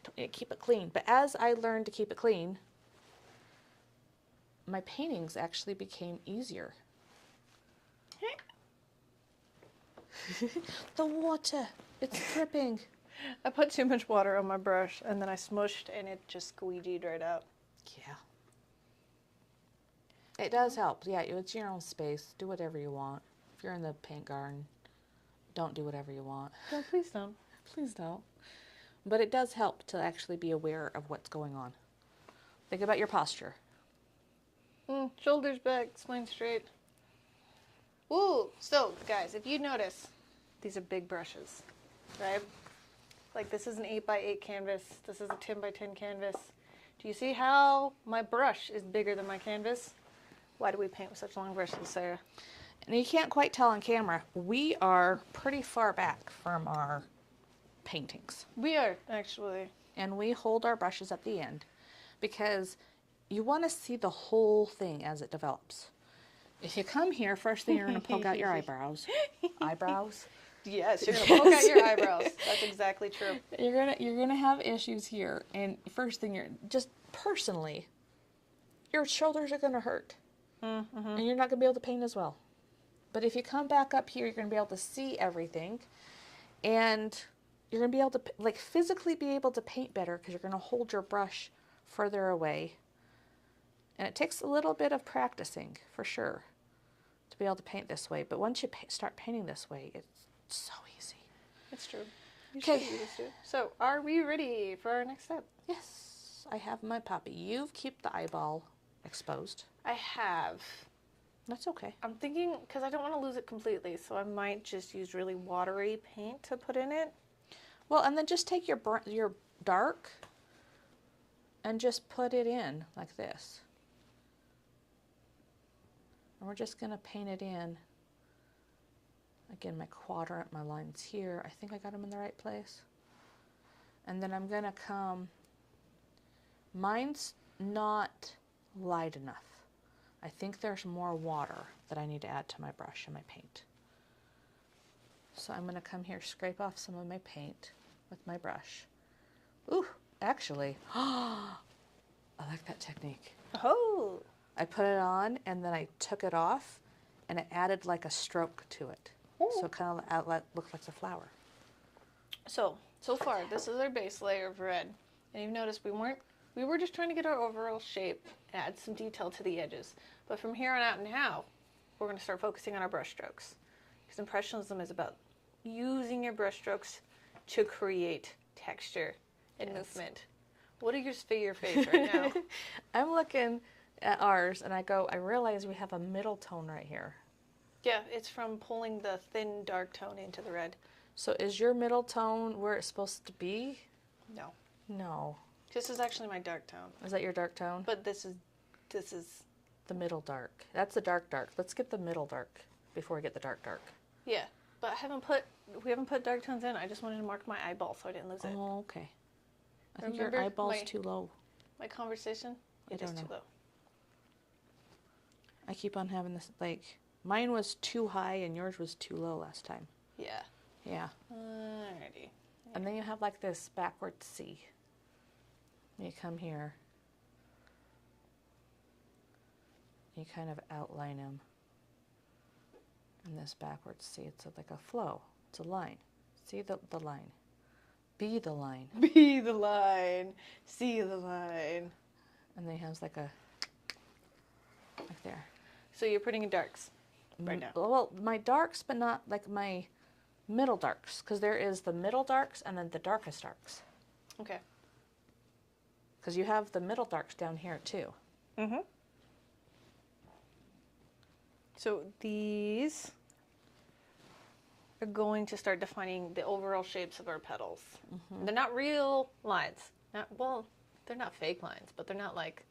Don't need to keep it clean. But as I learned to keep it clean, my paintings actually became easier. The water, it's dripping. I put too much water on my brush, and then I smushed, and it just squeegeed right out. Yeah. It does help. Yeah, it's your own space. Do whatever you want. If you're in the paint garden, Don't do whatever you want. No, please don't. Please don't. But it does help to actually be aware of what's going on. Think about your posture. Shoulders back, spine straight. Ooh, so guys, if you notice, these are big brushes, right? Like this is an 8x8 canvas. This is a 10x10 canvas. Do you see how my brush is bigger than my canvas? Why do we paint with such long brushes, Sarah? And you can't quite tell on camera, we are pretty far back from our paintings. We are, actually. And we hold our brushes at the end because you want to see the whole thing as it develops. If you come here, first thing you're going to poke out your eyebrows. Eyebrows? Yes, you're going to poke out your eyebrows. That's exactly true. You're gonna have issues here, and first thing you're just personally, your shoulders are gonna hurt, and you're not gonna be able to paint as well. But if you come back up here, you're gonna be able to see everything, and you're gonna be able to like physically be able to paint better because you're gonna hold your brush further away, and it takes a little bit of practicing for sure to be able to paint this way. But once you start painting this way, it's so easy. It's true. Okay. So, are we ready for our next step? Yes, I have my puppy. You keep the eyeball exposed. I have. That's okay. I'm thinking, because I don't want to lose it completely, so I might just use really watery paint to put in it. Well, and then just take your dark and just put it in like this. And we're just going to paint it in. Again, my quadrant, my lines here. I think I got them in the right place. And then I'm going to come, mine's not light enough. I think there's more water that I need to add to my brush and my paint. So I'm going to come here, scrape off some of my paint with my brush. Ooh, actually, I like that technique. Oh! I put it on and then I took it off and it added like a stroke to it. So it kind of looked like a flower. So far, this is our base layer of red. And you've noticed we were just trying to get our overall shape, add some detail to the edges. But from here on out now, we're going to start focusing on our brush strokes. Because Impressionism is about using your brush strokes to create texture and movement. What are your face right now? I'm looking at ours and I realize we have a middle tone right here. Yeah, it's from pulling the thin dark tone into the red. So is your middle tone where it's supposed to be? No. No. This is actually my dark tone. Is that your dark tone? But this is the middle dark. That's the dark dark. Let's get the middle dark before we get the dark dark. Yeah, but we haven't put dark tones in. I just wanted to mark my eyeball so I didn't lose it. Oh, okay. I think Remember your eyeball's too low. My conversation? It is too low. I keep on having this, like, mine was too high and yours was too low last time. Yeah. Yeah. Alrighty. And then you have like this backward C. You come here. You kind of outline them. And this backward C, it's like a flow. It's a line. See the line. Be the line. Be the line. See the line. And then it has like a, like there. So you're putting in darks right now. Well, my darks, but not like my middle darks. Because there is the middle darks and then the darkest darks. Okay. Because you have the middle darks down here too. Mm-hmm. So these are going to start defining the overall shapes of our petals. Mm-hmm. They're not real lines. They're not fake lines, but they're not like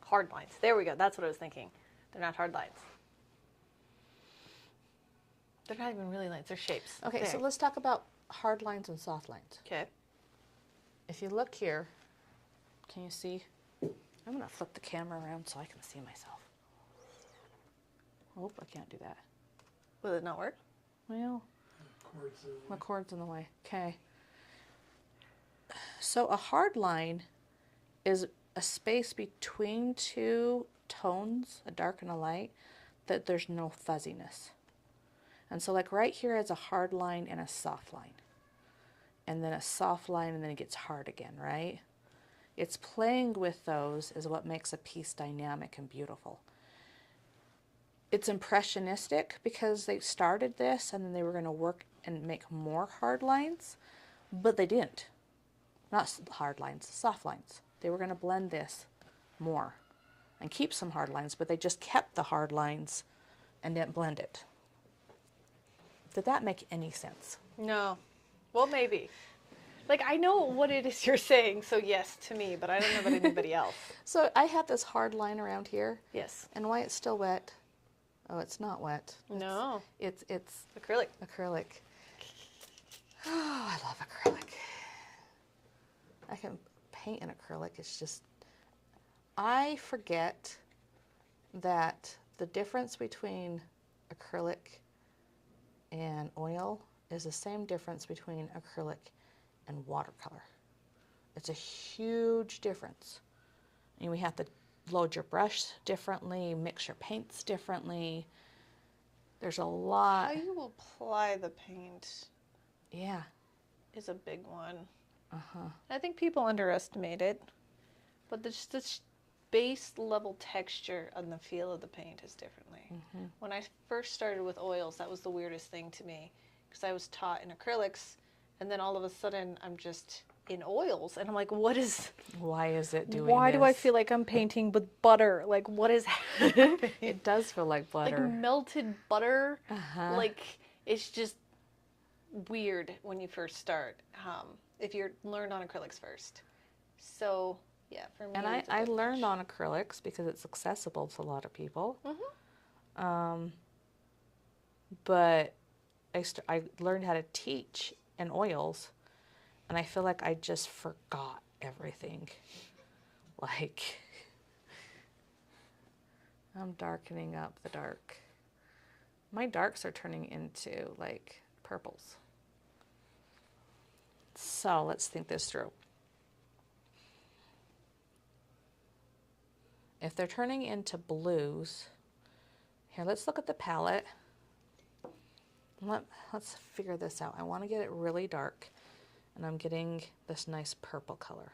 hard lines. There we go. That's what I was thinking. They're not hard lines. They're not even really lines. They're shapes. Okay, there. so let's talk about hard lines and soft lines. Okay. If you look here, can you see? I'm going to flip the camera around so I can see myself. Oh, I can't do that. Will it not work? Well, my cord's in the way. Okay. So a hard line is a space between two tones, a dark and a light, that there's no fuzziness. And so like right here is a hard line and a soft line. And then a soft line and then it gets hard again, right? It's playing with those is what makes a piece dynamic and beautiful. It's impressionistic because they started this and then they were going to work and make more hard lines, but they didn't. Not hard lines, soft lines. They were going to blend this more and keep some hard lines, but they just kept the hard lines and didn't blend it. Did that make any sense? No. Well, maybe. Like, I know what it is you're saying, so yes to me, but I don't know about anybody else. So I have this hard line around here, Yes. and why it's still wet? Oh, it's not wet. No. It's Acrylic. acrylic. Oh, I love acrylic. I can paint in acrylic. It's just, I forget that the difference between acrylic and oil is the same difference between acrylic and watercolor. It's a huge difference. And we have to load your brush differently, mix your paints differently. There's a lot. How you apply the paint Yeah. is a big one. Uh-huh. I think people underestimate it, but just the base level texture and the feel of the paint is differently. Mm-hmm. When I first started with oils, that was the weirdest thing to me because I was taught in acrylics, and then all of a sudden I'm just in oils, and I'm like, what is? Why is it doing Why do I this? feel like I'm painting with butter? Like, what is happening? It does feel like Like butter. melted butter. Uh-huh. Like, it's just weird when you first start. If you're learned on acrylics first. So, yeah, for me. And it's a I bit learned much. on acrylics because it's accessible to a lot of people. Mhm. But I learned how to teach in oils, and I feel like I just forgot everything. Like, I'm darkening up the dark. My darks are turning into like purples. So let's think this through. If they're turning into blues, here, let's look at the palette. Let's figure this out. I want to get it really dark, and I'm getting this nice purple color.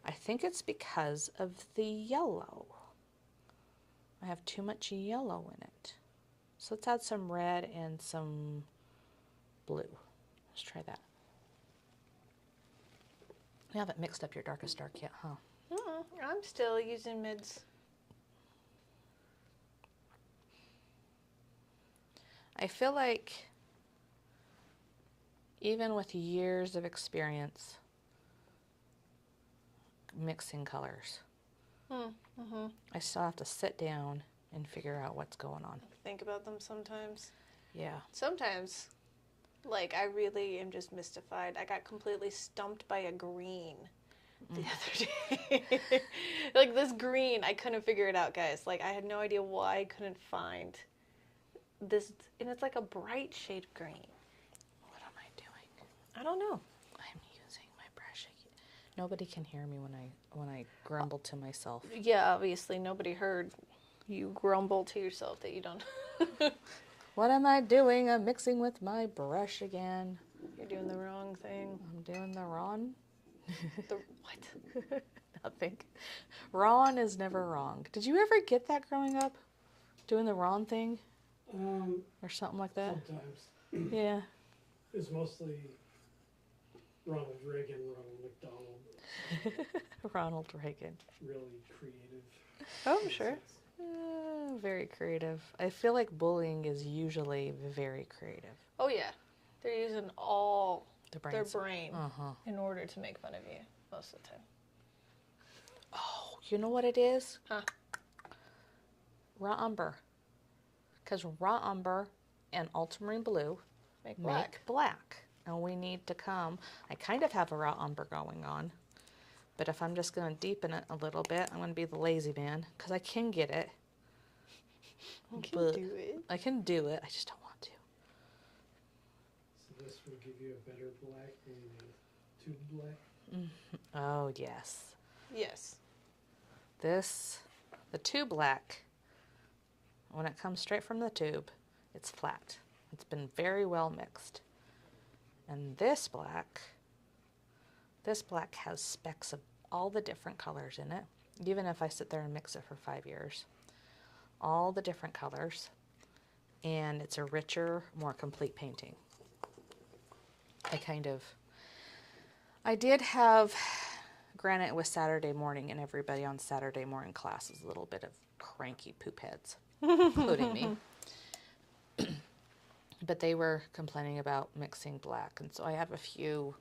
I think it's because of the yellow. I have too much yellow in it. So let's add some red and some blue. Let's try that. You haven't mixed up your darkest dark yet, huh? I'm still using mids. I feel like even with years of experience mixing colors, I still have to sit down and figure out what's going on. Think about them sometimes. Yeah. Sometimes, like, I really am just mystified. I got completely stumped by a green the other day. Like, this green, I couldn't figure it out, guys. Like, I had no idea why I couldn't find this. And it's like a bright shade of green. What am I doing? I don't know. I'm using my brush again. Nobody can hear me when I grumble to myself. Yeah, obviously, nobody heard you grumble to yourself that you don't. What am I doing? I'm mixing with my brush again. You're doing the wrong thing. I'm doing the wrong. The what? Nothing. Wrong is never wrong. Did you ever get that growing up? Doing the wrong thing? Or something like that? Sometimes. Yeah. It was mostly Ronald Reagan, Ronald McDonald. Ronald Reagan. Really creative. Oh, I'm sure. Very creative. I feel like bullying is usually very creative. Oh, yeah. They're using all The their brains. brain Uh-huh. in order to make fun of you most of the time. Oh, you know what it is? Huh? Raw umber. Because raw umber and ultramarine blue Make black. make black. And we need to come. I kind of have a raw umber going on. But if I'm just going to deepen it a little bit, I'm going to be the lazy man. Because I can get it. You can But do it. I can do it. I just don't want to. So this will give you a better black than the tube black. Oh, yes. Yes. The tube black, when it comes straight from the tube, it's flat. It's been very well mixed. And this black has specks of all the different colors in it, even if I sit there and mix it for 5 years. All the different colors, and it's a richer, more complete painting. I did have, granted it was Saturday morning and everybody on Saturday morning class is a little bit of cranky poop heads, including me. But they were complaining about mixing black, and so I have a few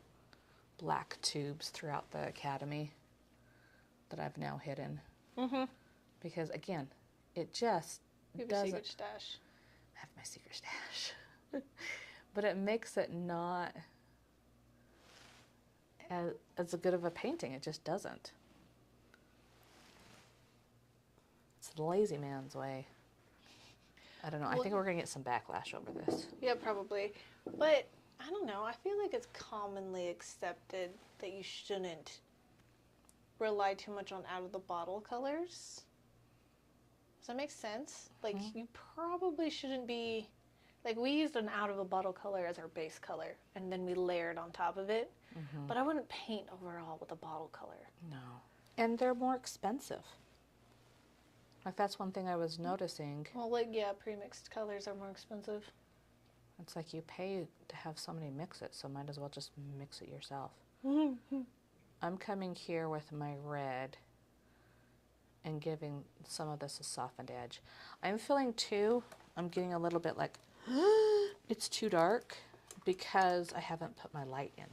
black tubes throughout the academy that I've now hidden. Because again, it just You have doesn't. a secret stash. I have my secret stash. But it makes it not as good of a painting. It just doesn't. It's the lazy man's way. I don't know. I think we're going to get some backlash over this. Yeah, probably. But I don't know. I feel like it's commonly accepted that you shouldn't rely too much on out of the bottle colors. Does that make sense? Like, you probably shouldn't be. Like, we used an out of a bottle color as our base color, and then we layered on top of it. But I wouldn't paint overall with a bottle color. No. And they're more expensive. Like, that's one thing I was noticing. Well, like, yeah, pre-mixed colors are more expensive. It's like you pay to have somebody mix it, so might as well just mix it yourself. I'm coming here with my red and giving some of this a softened edge. I'm feeling too, I'm getting a little bit like, it's too dark because I haven't put my light in.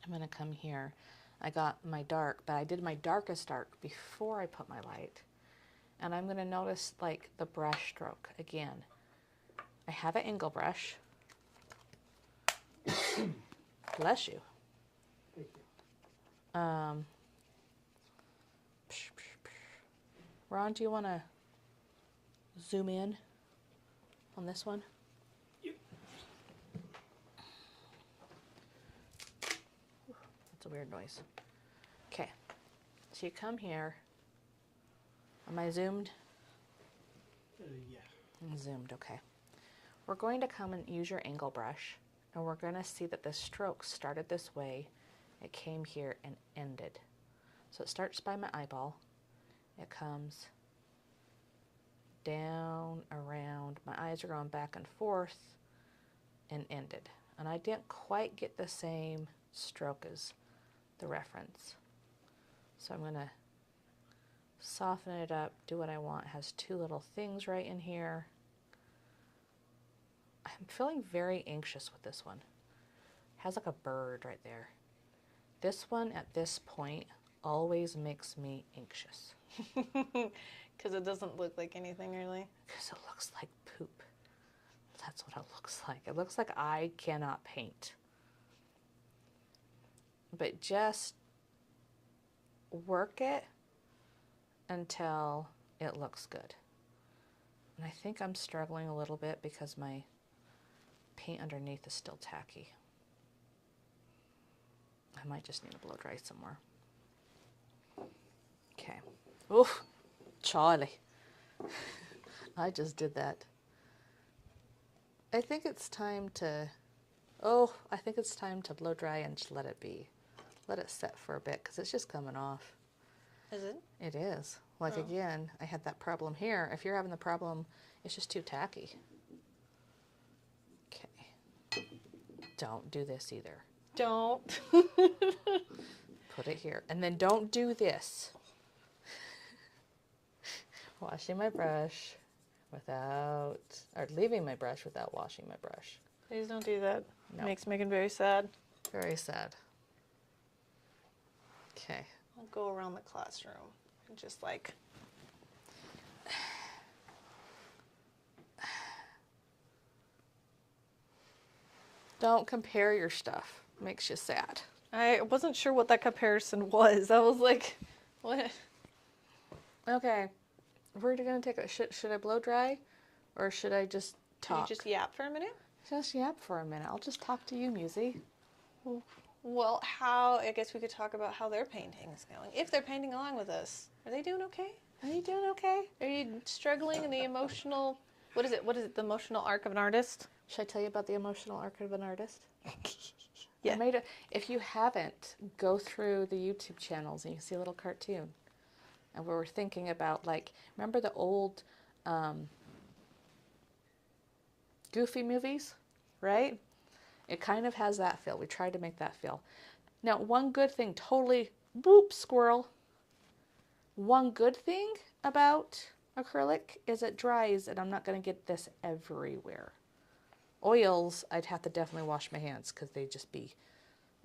I'm going to come here. I got my dark, but I did my darkest dark before I put my light. And I'm going to notice like the brush stroke again. I have an angle brush. Bless you. Thank you. Ron, do you want to zoom in on this one? Yep. That's a weird noise. Okay, so you come here. Am I zoomed? Yeah. I'm zoomed, okay. We're going to come and use your angle brush, and we're going to see that the stroke started this way, it came here and ended. So it starts by my eyeball, it comes down, around, my eyes are going back and forth, and ended. And I didn't quite get the same stroke as the reference. So I'm going to soften it up, do what I want. It has two little things right in here. I'm feeling very anxious with this one. It has like a bird right there. This one at this point always makes me anxious. Because it doesn't look like anything, really. Because it looks like poop. That's what it looks like. It looks like I cannot paint. But just work it until it looks good. And I think I'm struggling a little bit because my paint underneath is still tacky. I might just need to blow dry some more. Okay. Oof, Charlie. I just did that. I think it's time to blow dry and just let it be. Let it set for a bit because it's just coming off. Is it? It is. Like, again, I had that problem here. If you're having the problem, it's just too tacky. Okay. Don't do this either. Don't. Put it here. And then don't do this. Washing my brush without, or leaving my brush without washing my brush. Please don't do that. No. Makes Megan very sad. Very sad. Okay. I'll go around the classroom and just like. Don't compare your stuff. Makes you sad. I wasn't sure what that comparison was. I was like, what? Okay. We're going to take a, should I blow dry or should I just Can talk? you just yap for a minute? Just yap for a minute. I'll just talk to you, Musey. Well, I guess we could talk about how their painting is going. If they're painting along with us. Are they doing okay? Are you doing okay? Are you struggling in the emotional, what is it, the emotional arc of an artist? Should I tell you about the emotional arc of an artist? Yeah. I made a, if you haven't, go through the YouTube channels and you can see a little cartoon. And we were thinking about, like, remember the old Goofy movies, right? It kind of has that feel. We tried to make that feel. Now, one good thing, totally, whoop, squirrel. One good thing about acrylic is it dries and I'm not going to get this everywhere. Oils, I'd have to definitely wash my hands because they'd just be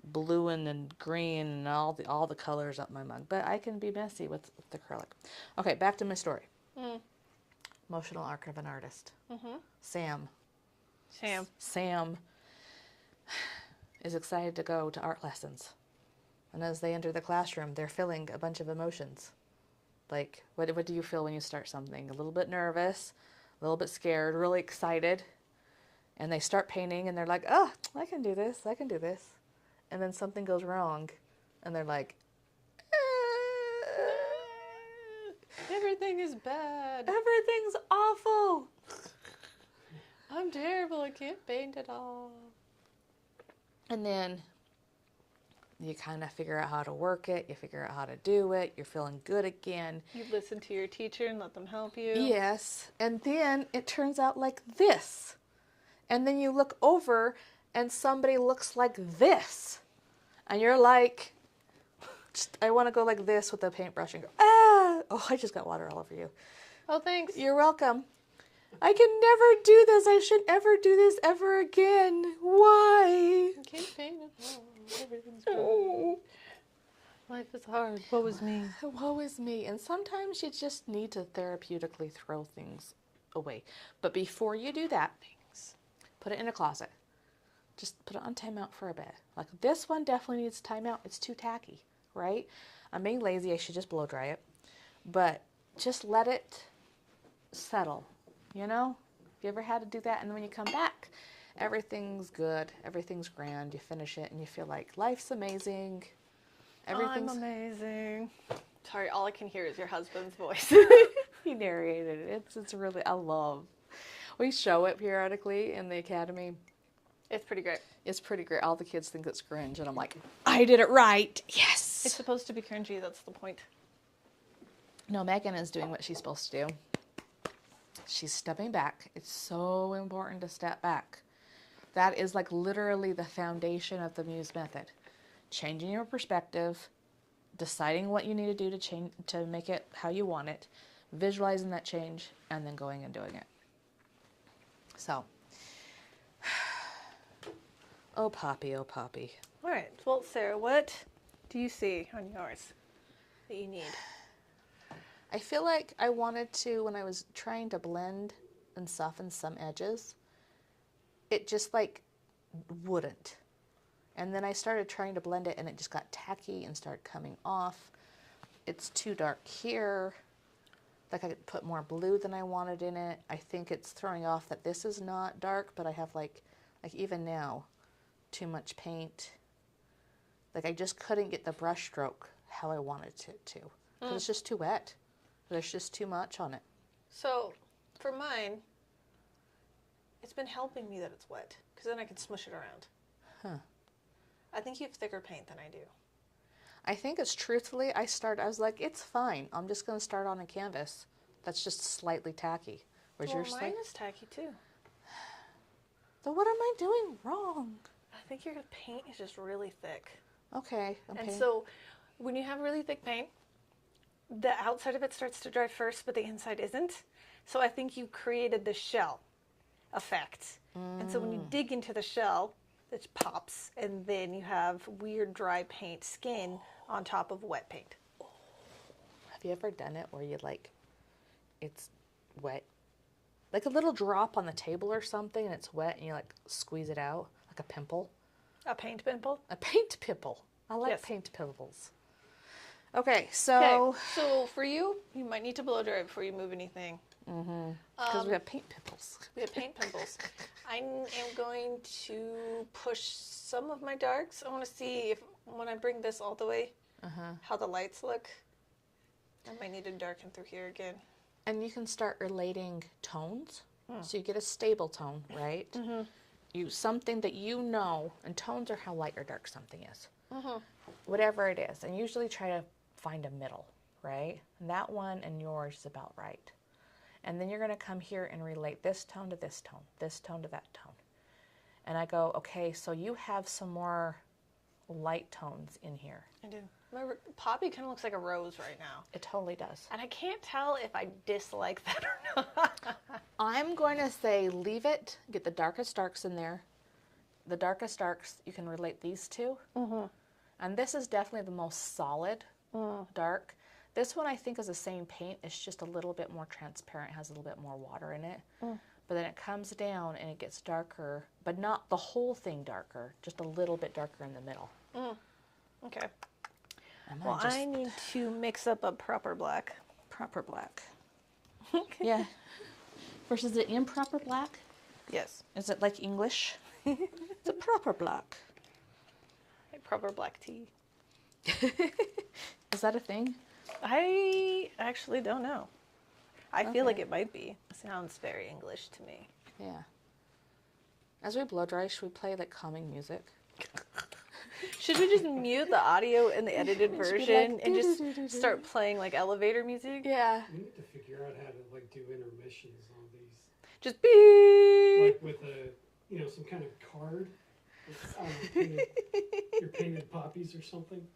blue and green and all the colors up my mug. But I can be messy with acrylic. Okay, back to my story. Emotional arc of an artist. Sam is excited to go to art lessons. And as they enter the classroom, they're feeling a bunch of emotions. Like, what do you feel when you start something? A little bit nervous, a little bit scared, really excited. And they start painting and they're like, oh, I can do this. And then something goes wrong. And they're like, Everything is bad. everything's awful. I'm terrible. I can't paint at all. And then you kind of figure out how to work it. You figure out how to do it. You're feeling good again. You listen to your teacher and let them help you. Yes. And then it turns out like this. And then you look over and somebody looks like this. And you're like, I want to go like this with the paintbrush and go, ah! Oh, I just got water all over you. Oh, thanks. You're welcome. I can never do this. I should never do this ever again. Why? I can't paint at all. Everything's bad. Life is hard. Woe is me. Woe is me. And sometimes you just need to therapeutically throw things away. But before you do that, put it in a closet. Just put it on timeout for a bit. Like this one definitely needs timeout. It's too tacky, right? I'm being lazy. I should just blow dry it. But just let it settle, you know? Have you ever had to do that? And then when you come back, everything's good. Everything's grand. You finish it and you feel like life's amazing. I'm amazing. Sorry, all I can hear is your husband's voice. He narrated it. It's really, I love. We show it periodically in the academy. It's pretty great. It's pretty great. All the kids think it's cringe, and I'm like, I did it right. Yes. It's supposed to be cringy. That's the point. No, Megan is doing what she's supposed to do. She's stepping back. It's so important to step back. That is like literally the foundation of the Muse method. Changing your perspective, deciding what you need to do to change to make it how you want it, visualizing that change, and then going and doing it. So, oh Poppy, oh Poppy. All right. Well, Sarah, what do you see on yours that you need? I feel like I wanted to, when I was trying to blend and soften some edges, it just like wouldn't. And then I started trying to blend it and it just got tacky and started coming off. It's too dark here. Like I could put more blue than I wanted in it. I think it's throwing off that this is not dark, but I have like even now, too much paint. Like I just couldn't get the brush stroke how I wanted it to. Because it's just too wet. There's just too much on it. So, for mine, it's been helping me that it's wet, because then I can smush it around. Huh. I think you have thicker paint than I do. I think it's truthfully, I was like, it's fine. I'm just going to start on a canvas that's just slightly tacky. Whereas Well, yours mine is tacky too. So what am I doing wrong? I think your paint is just really thick. Okay. And so, when you have really thick paint, the outside of it starts to dry first, but the inside isn't. So I think you created the shell effect. And so when you dig into the shell, it pops, and then you have weird dry paint skin on top of wet paint. Have you ever done it where you like, it's wet? Like a little drop on the table or something, and it's wet, and you like squeeze it out, like a pimple? A paint pimple? A paint pimple. I like Yes. paint pimples. Okay, so... Okay, so for you, you might need to blow dry before you move anything. Because we have paint pimples. We have paint pimples. I am going to push some of my darks. I want to see if, when I bring this all the way, how the lights look. I might need to darken through here again. And you can start relating tones. So you get a stable tone, right? You something that you know, and tones are how light or dark something is. Whatever it is. And usually try to find a middle, right? And that one and yours is about right. And then you're going to come here and relate this tone to this tone to that tone. And I go, okay, so you have some more light tones in here. I do. My poppy kind of looks like a rose right now. It totally does. And I can't tell if I dislike that or not. I'm going to say leave it, get the darkest darks in there. The darkest darks, you can relate these two. And this is definitely the most solid dark. This one I think is the same paint. It's just a little bit more transparent, has a little bit more water in it. But then it comes down and it gets darker, but not the whole thing darker, just a little bit darker in the middle. Okay. And Well, I need to mix up a proper black. proper black. Yeah. Versus the improper black? Yes. Is it like English? It's a proper black. A proper black tea. Is that a thing? I actually don't know. I feel like it might be. It sounds very English to me. Yeah. As we blow dry, should we play like calming music? Should we just mute the audio in the edited Should we, version like, and just start playing like elevator music? Yeah. We need to figure out how to like do intermissions on these, Just beep. like with a some kind of card. Your painted poppies or something.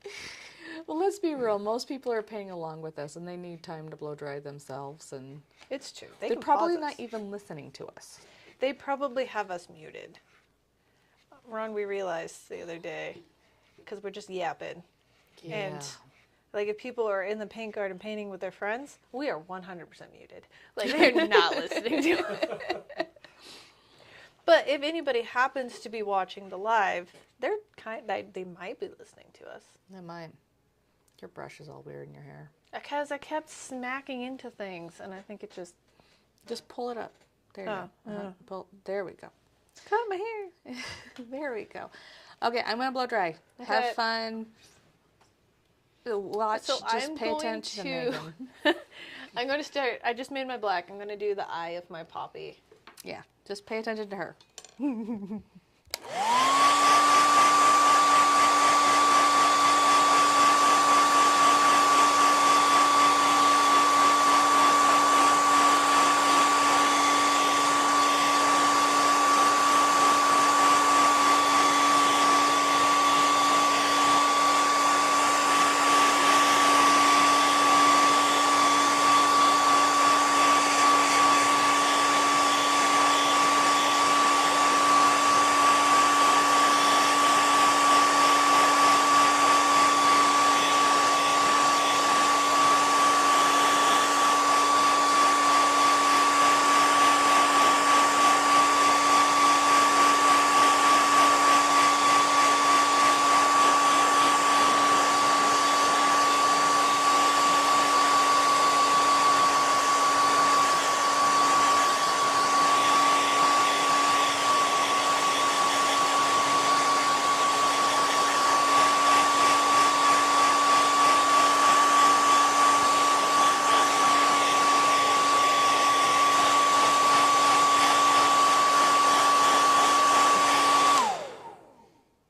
Well, let's be real. Most people are paying along with us, and they need time to blow dry themselves, and It's true. they're can probably pause not us. even listening to us. They probably have us muted. Ron, we realized the other day, because we're just yapping. And like if people are in the paint garden painting with their friends, we are 100% muted. Like they're not listening to it. But if anybody happens to be watching the live, they might be listening to us. They might. Your brush is all weird in your hair. Because I kept smacking into things, and I think it just pull it up. There you go. There we go. cut my hair. There we go. Okay, I'm gonna blow dry. Have Okay. fun. Watch. So just I'm pay going attention. to. Megan. I'm going to start. I just made my black. I'm going to do the eye of my poppy. Yeah, just pay attention to her.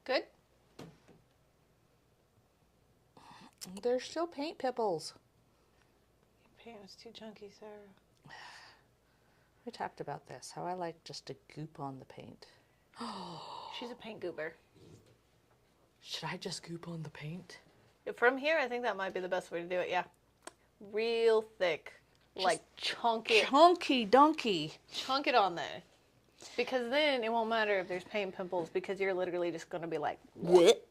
Good? There's still paint pimples. Paint was too chunky, Sarah. We talked about this, how I like just to goop on the paint. She's a paint goober. Should I just goop on the paint? From here, I think that might be the best way to do it, yeah. Real thick. Like chunk it. Chunky donkey. Chunk it on there. Because then it won't matter if there's paint pimples because you're literally just going to be like, What?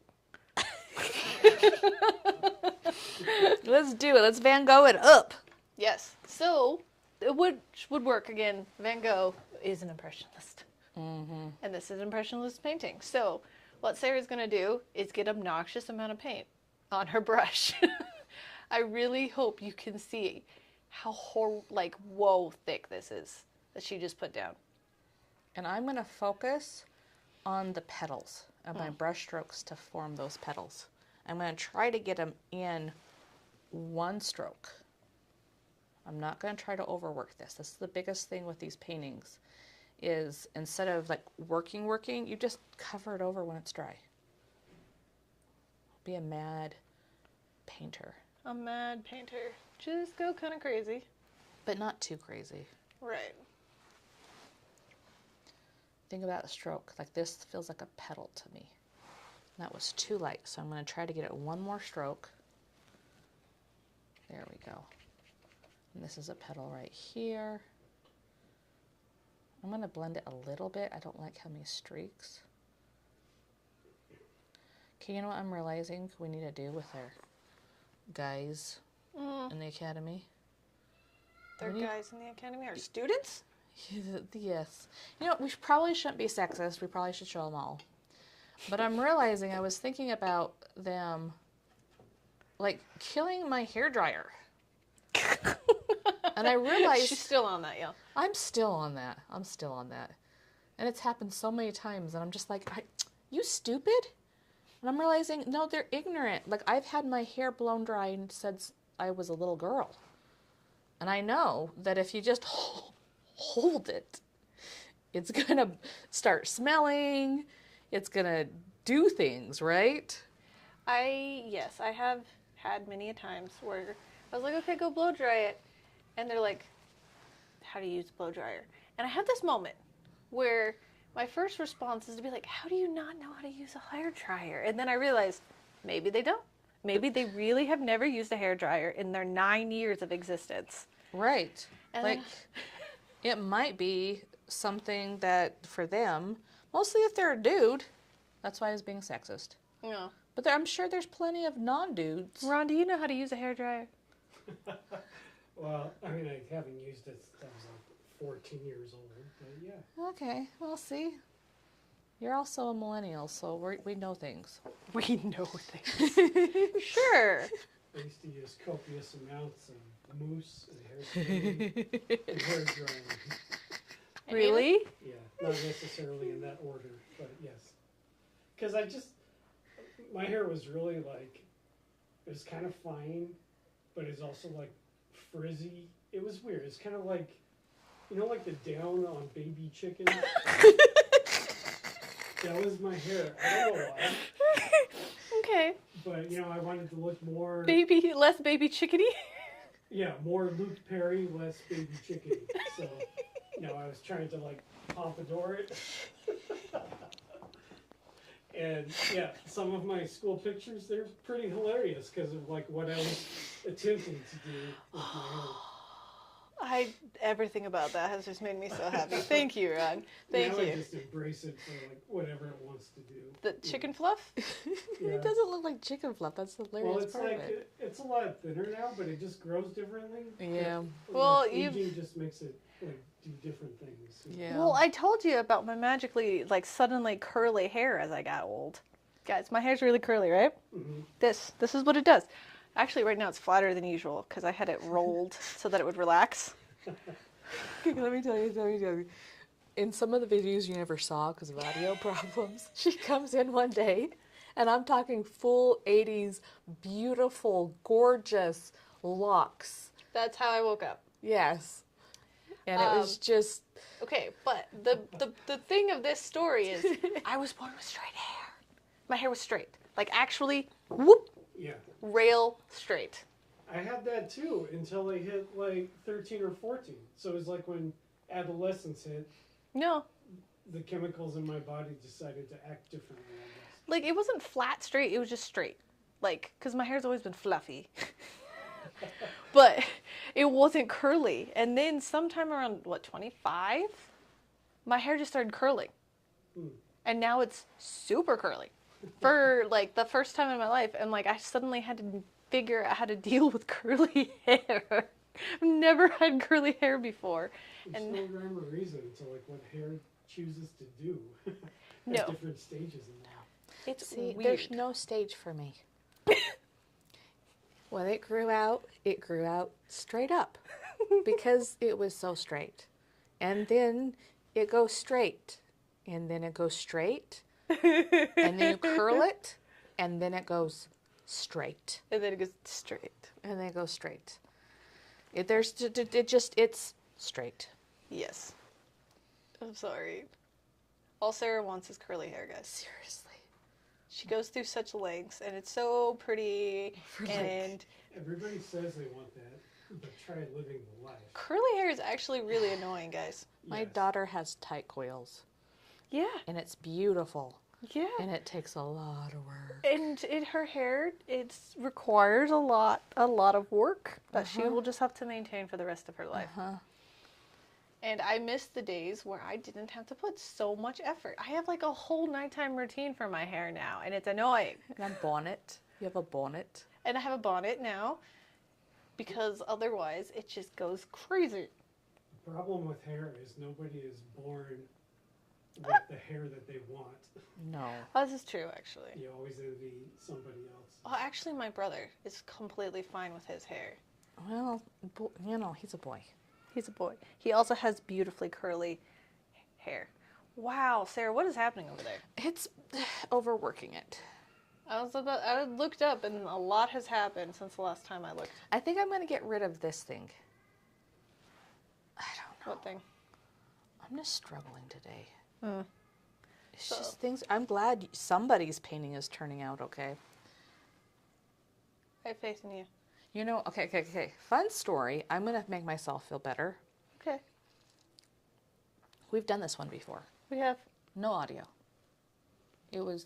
Let's do it. Let's Van Gogh it up. yes. So it would work again. Van Gogh is an impressionist. And this is impressionist painting. So what Sarah's going to do is get obnoxious amount of paint on her brush. I really hope you can see how whoa thick this is that she just put down. And I'm going to focus on the petals of my brush strokes to form those petals. I'm going to try to get them in one stroke. I'm not going to try to overwork this. This is the biggest thing with these paintings is instead of like working, you just cover it over when it's dry. Be a mad painter. A mad painter. Just go kind of crazy. But not too crazy. Right. think about a stroke. Like this feels like a petal to me. That was too light, so I'm going to try to get it one more stroke. There we go. And this is a petal right here. I'm going to blend it a little bit. I don't like how many streaks. Okay, you know what I'm realizing we need to do with our guys in the academy? They're guys in the academy are students? Yes. You know, we probably shouldn't be sexist. We probably should show them all. But I'm realizing I was thinking about them, like, killing my hairdryer. And I realized... She's still on that, yeah. I'm still on that. I'm still on that. And it's happened so many times, and I'm just like, you stupid? And I'm realizing, no, they're ignorant. Like, I've had my hair blown dry since I was a little girl. And I know that if you just hold it, it's going to start smelling. It's going to do things, right? Yes, I have had many a times where I was like, okay, go blow dry it. And they're like, how do you use a blow dryer? And I had this moment where my first response is to be like, how do you not know how to use a hair dryer? And then I realized maybe they don't. Maybe they really have never used a hair dryer in their 9 years of existence. Right. And like, it might be something that for them, mostly if they're a dude, that's why I was being sexist. Yeah. But I'm sure there's plenty of non-dudes. Ron, do you know how to use a hair dryer? Well, I mean, I haven't used it since I was like 14 years old, but yeah. Okay, well, see, you're also a millennial, so we know things. We know things. Sure. I used to use copious amounts of mousse and hairspray and hair drying. Really? Yeah, not necessarily in that order, but yes. Because my hair was really like, it was kind of fine, but it's also like frizzy. It was weird. It's kind of like, you know, like the down on baby chicken? That was my hair. I don't know why. Okay. But, you know, I wanted to look more... Less baby chickadee? Yeah, more Luke Perry, less baby chickadee. So, you know, I was trying to, like, pompadour it. And, yeah, some of my school pictures, they're pretty hilarious because of, like, what I was attempting to do with my hair. Everything about that has just made me so happy. Thank you, Ron. Thank now you. I just embrace it for, like, whatever it wants to do. The chicken fluff? Yeah. It doesn't look like chicken fluff. That's the hilarious Well, it's part like, of it. it's a lot thinner now, but it just grows differently. Yeah. Well, aging just makes it, like, do different things. You know? Yeah. Well, I told you about my magically, like, suddenly curly hair as I got old. Guys, my hair's really curly, right? Mm-hmm. This is what it does. Actually, right now it's flatter than usual because I had it rolled so that it would relax. Okay, let me tell you. In some of the videos you never saw because of audio problems, she comes in one day, and I'm talking full 80s, beautiful, gorgeous locks. That's how I woke up. Yes. And it was just... Okay, but the thing of this story is I was born with straight hair. My hair was straight. Like, actually, whoop, Yeah. rail straight. I had that too until I hit like 13 or 14. So it was like when adolescence hit, No. the chemicals in my body decided to act differently, I guess. Like, it wasn't flat straight, it was just straight. Like, because my hair's always been fluffy. But it wasn't curly. And then sometime around, 25? My hair just started curling. And now it's super curly. For, like, the first time in my life. And, like, I suddenly had to figure out how to deal with curly hair. I've never had curly hair before. There's no rhyme or reason to like what hair chooses to do. No. At different stages in life. It's See, weird. there's no stage for me. When it grew out straight up because it was so straight. And then it goes straight. And then it goes straight. And then you curl it. And then it goes straight. And then it goes straight. And then it goes straight. It's straight. Yes. I'm sorry. All Sarah wants is curly hair, guys. Seriously. She goes through such lengths, and it's so pretty. And Everybody says they want that, but try living the life. curly hair is actually really annoying, guys. My Yes. daughter has tight coils. Yeah. And it's beautiful. Yeah. And it takes a lot of work. And her hair, it requires a lot of work that she will just have to maintain for the rest of her life. And I miss the days where I didn't have to put so much effort. I have like a whole nighttime routine for my hair now, and it's annoying. And a bonnet. You have a bonnet. And I have a bonnet now, because otherwise it just goes crazy. The problem with hair is nobody is born with the hair that they want. No. Oh, this is true, actually. You always envy somebody else. Oh, actually, my brother is completely fine with his hair. Well, you know, he's a boy. He's a boy. He also has beautifully curly hair. Wow, Sarah, what is happening over there? It's overworking it. I looked up, and a lot has happened since the last time I looked. I think I'm going to get rid of this thing. I don't know. What thing? I'm just struggling today. Hmm. It's just things. I'm glad somebody's painting is turning out okay. I have faith in you. You know, okay. Fun story. I'm going to make myself feel better. Okay. We've done this one before. We have. No audio.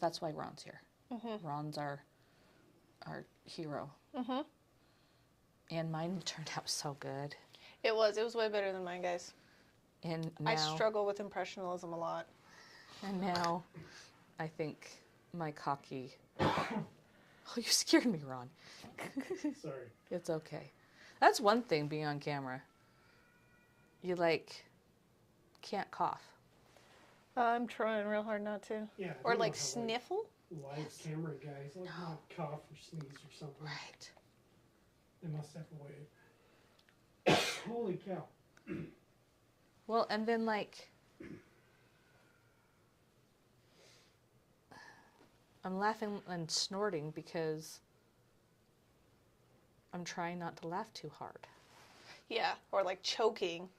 That's why Ron's here. Mm-hmm. Ron's our hero. Mm-hmm. And mine turned out so good. It was way better than mine, guys. And now, I struggle with impressionism a lot. And now, I think my cocky... Oh, you scared me, Ron. Sorry. It's okay. That's one thing, being on camera. You, can't cough. I'm trying real hard not to. Yeah. Or, they know how, sniffle? Live camera guys, not cough or sneeze or something. Right. They must have a way. Holy cow. Well, and then, I'm laughing and snorting because I'm trying not to laugh too hard. Yeah, or, choking.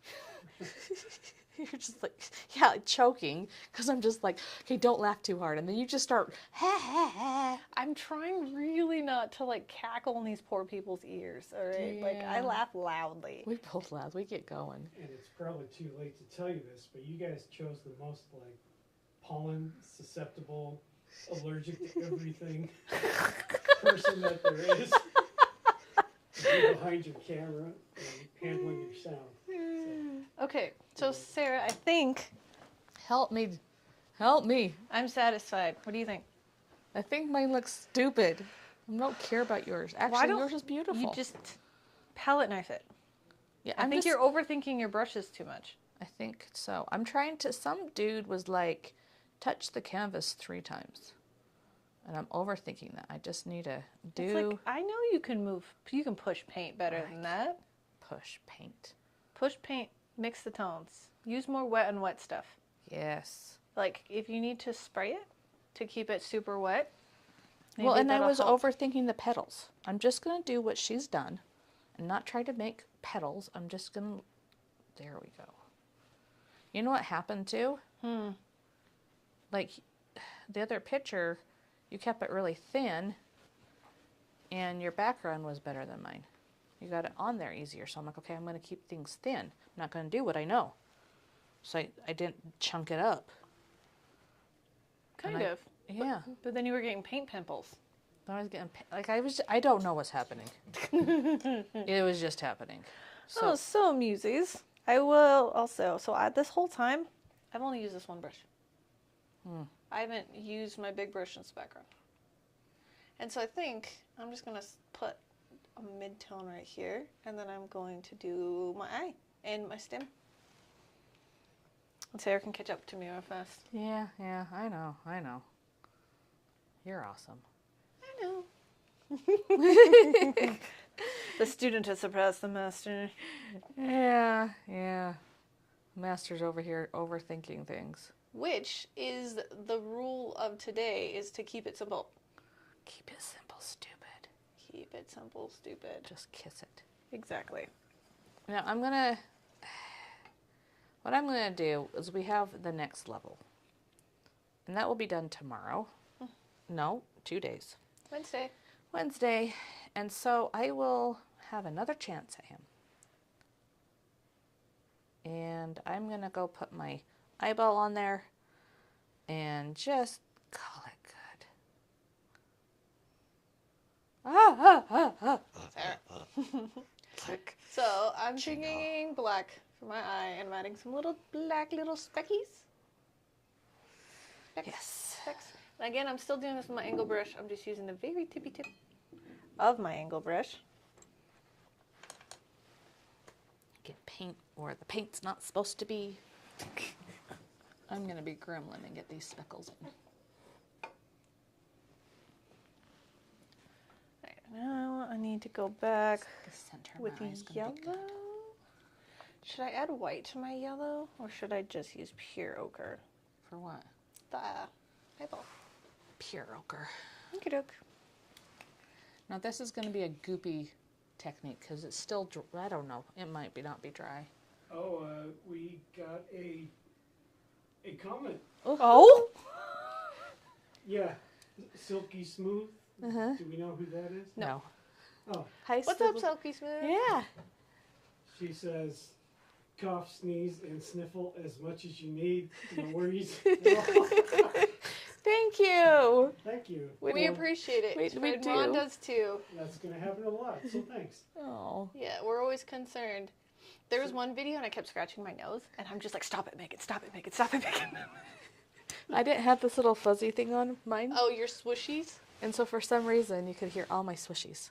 You're just choking, because I'm just okay, don't laugh too hard. And then you just start, ha, ha, ha. I'm trying really not to, cackle in these poor people's ears, all right? Yeah. I laugh loudly. We both laugh. We get going. And it's probably too late to tell you this, but you guys chose the most, pollen susceptible, allergic to everything person that there is. You're behind your camera and handling your sound. Okay, so Sarah, I think Help me. Help me. I'm satisfied. What do you think? I think mine looks stupid. I don't care about yours. Actually, don't yours is beautiful. You just palette knife it. Yeah, I think you're overthinking your brushes too much. I think so. I'm trying to... Some dude was touch the canvas 3 times. And I'm overthinking that. I just need to do... It's I know you can push paint better than that. Push paint. Push paint, mix the tones. Use more wet and wet stuff. Yes. If you need to spray it to keep it super wet. Well, and I was help. overthinking the petals. I'm just going to do what she's done and not try to make petals. I'm just going to... There we go. You know what happened too? The other picture, you kept it really thin and your background was better than mine. You got it on there easier. So I'm okay, I'm going to keep things thin. I'm not going to do what I know. So I didn't chunk it up. Kind of. Yeah. But then you were getting paint pimples. I was getting, I don't know what's happening. It was just happening. So Muses. I will also, this whole time, I've only used this one brush. I haven't used my big brush in this background. And so I think I'm just going to put a mid-tone right here, and then I'm going to do my eye and my stem. And Sarah can catch up to me real fast. Yeah, I know. You're awesome. I know. The student has surpassed the master. Yeah. Master's over here overthinking things. Which is the rule of today, is to keep it simple. Keep it simple, stupid. Keep it simple, stupid. Just kiss it. Exactly. Now what I'm gonna do is we have the next level. And that will be done tomorrow. No, 2 days. Wednesday. And so I will have another chance at him. And I'm gonna go put my eyeball on there. and just call it good. So I'm thinking black for my eye, and I'm adding some little black little speckies. Yes. Specks. And again, I'm still doing this with my angle brush. I'm just using the very tippy tip of my angle brush. Get paint where the paint's not supposed to be. I'm going to be gremlin and get these speckles in. Right, now I need to go back The center of with my the eye's gonna yellow. be good. Should I add white to my yellow, or should I just use pure ochre? For what? The eyeball. Pure ochre. Okie doke. Now this is going to be a goopy technique because it's still, I don't know, it might not be dry. Oh, we got a comment. Oh? Yeah, silky smooth. Uh-huh. Do we know who that is? No. Oh, Hi, What's up, Silky Smooth? Yeah. she says, cough, sneeze, and sniffle as much as you need. No worries. Thank you. Thank you. We Well, appreciate it. we And Ron do. does too. That's gonna happen a lot. So thanks. Oh. Yeah, we're always concerned. There was one video and I kept scratching my nose, and I'm just like, stop it, make it, stop it, make it, stop it, make it. I didn't have this little fuzzy thing on mine. Oh, your swooshies? And so for some reason, you could hear all my swishies.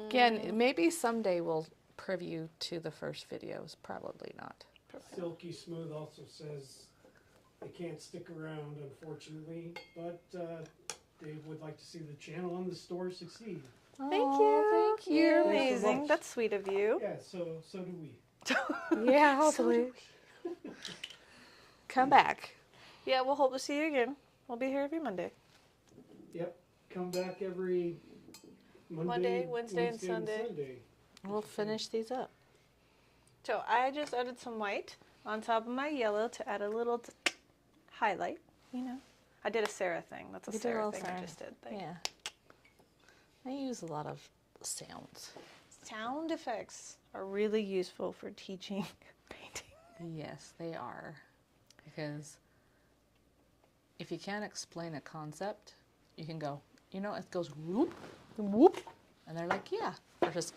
Again, maybe someday we'll preview to the first videos. Probably not. Silky Smooth also says they can't stick around, unfortunately, but they would like to see the channel and the store succeed. Thank you. Thank you. You're Thanks so amazing. much. That's sweet of you. Yeah, so do we. Yeah, hopefully. Come back. Yeah, we'll hope to see you again. We'll be here every Monday. Yep. Come back every Monday, Wednesday, and Sunday. We'll finish these up. So I just added some white on top of my yellow to add a little highlight. You know, I did a Sarah thing. That's a You did a Sarah little thing I Sarah. just did. Thank you. Yeah. I use a lot of sounds. Sound effects are really useful for teaching painting. Yes, they are. Because if you can't explain a concept, you can go, you know, it goes whoop, whoop. And they're like, yeah. Or just,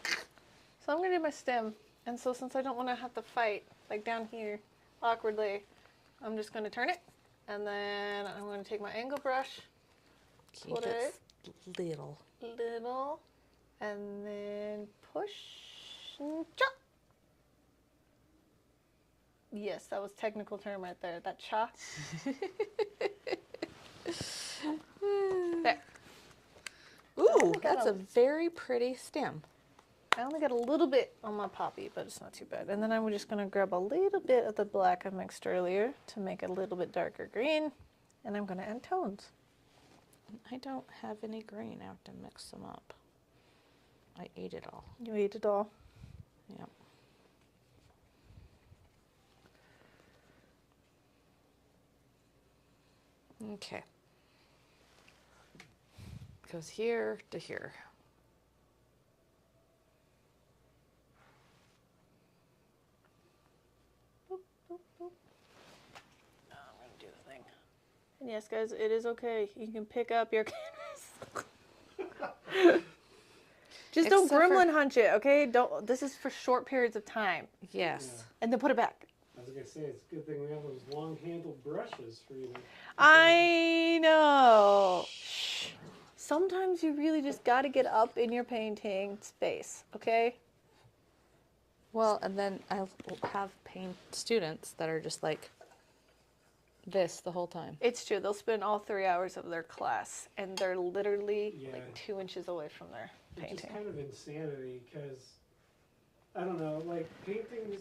So I'm gonna do my stem, and so since I don't want to have to fight like down here awkwardly, I'm just gonna turn it, and then I'm gonna take my angle brush, keep Put it little. little, and then push and chop. Yes, that was technical term right there. That chop. There. Ooh, got that's a- a very pretty stem. I only got a little bit on my poppy, but it's not too bad. And then I'm just going to grab a little bit of the black I mixed earlier to make it a little bit darker green. And I'm going to add tones. I don't have any green. I have to mix them up. I ate it all. You ate it all. Yep. Okay. Goes here to here. Boop, boop, boop. Now I'm going to do the thing. And yes, guys, it is okay. You can pick up your canvas. Just don't Except for- gremlin hunch it, okay? Don't. This is for short periods of time. Yes. And then put it back. I was gonna say it's a good thing we have those long-handled brushes for you to. I know. Shh. Sometimes you really just got to get up in your painting space, okay? Well, and then I'll have paint students that are just like this the whole time. It's true. They'll spend all 3 hours of their class, and they're literally Yeah. like 2 inches away from their It's just painting. kind of insanity because I don't know, like paintings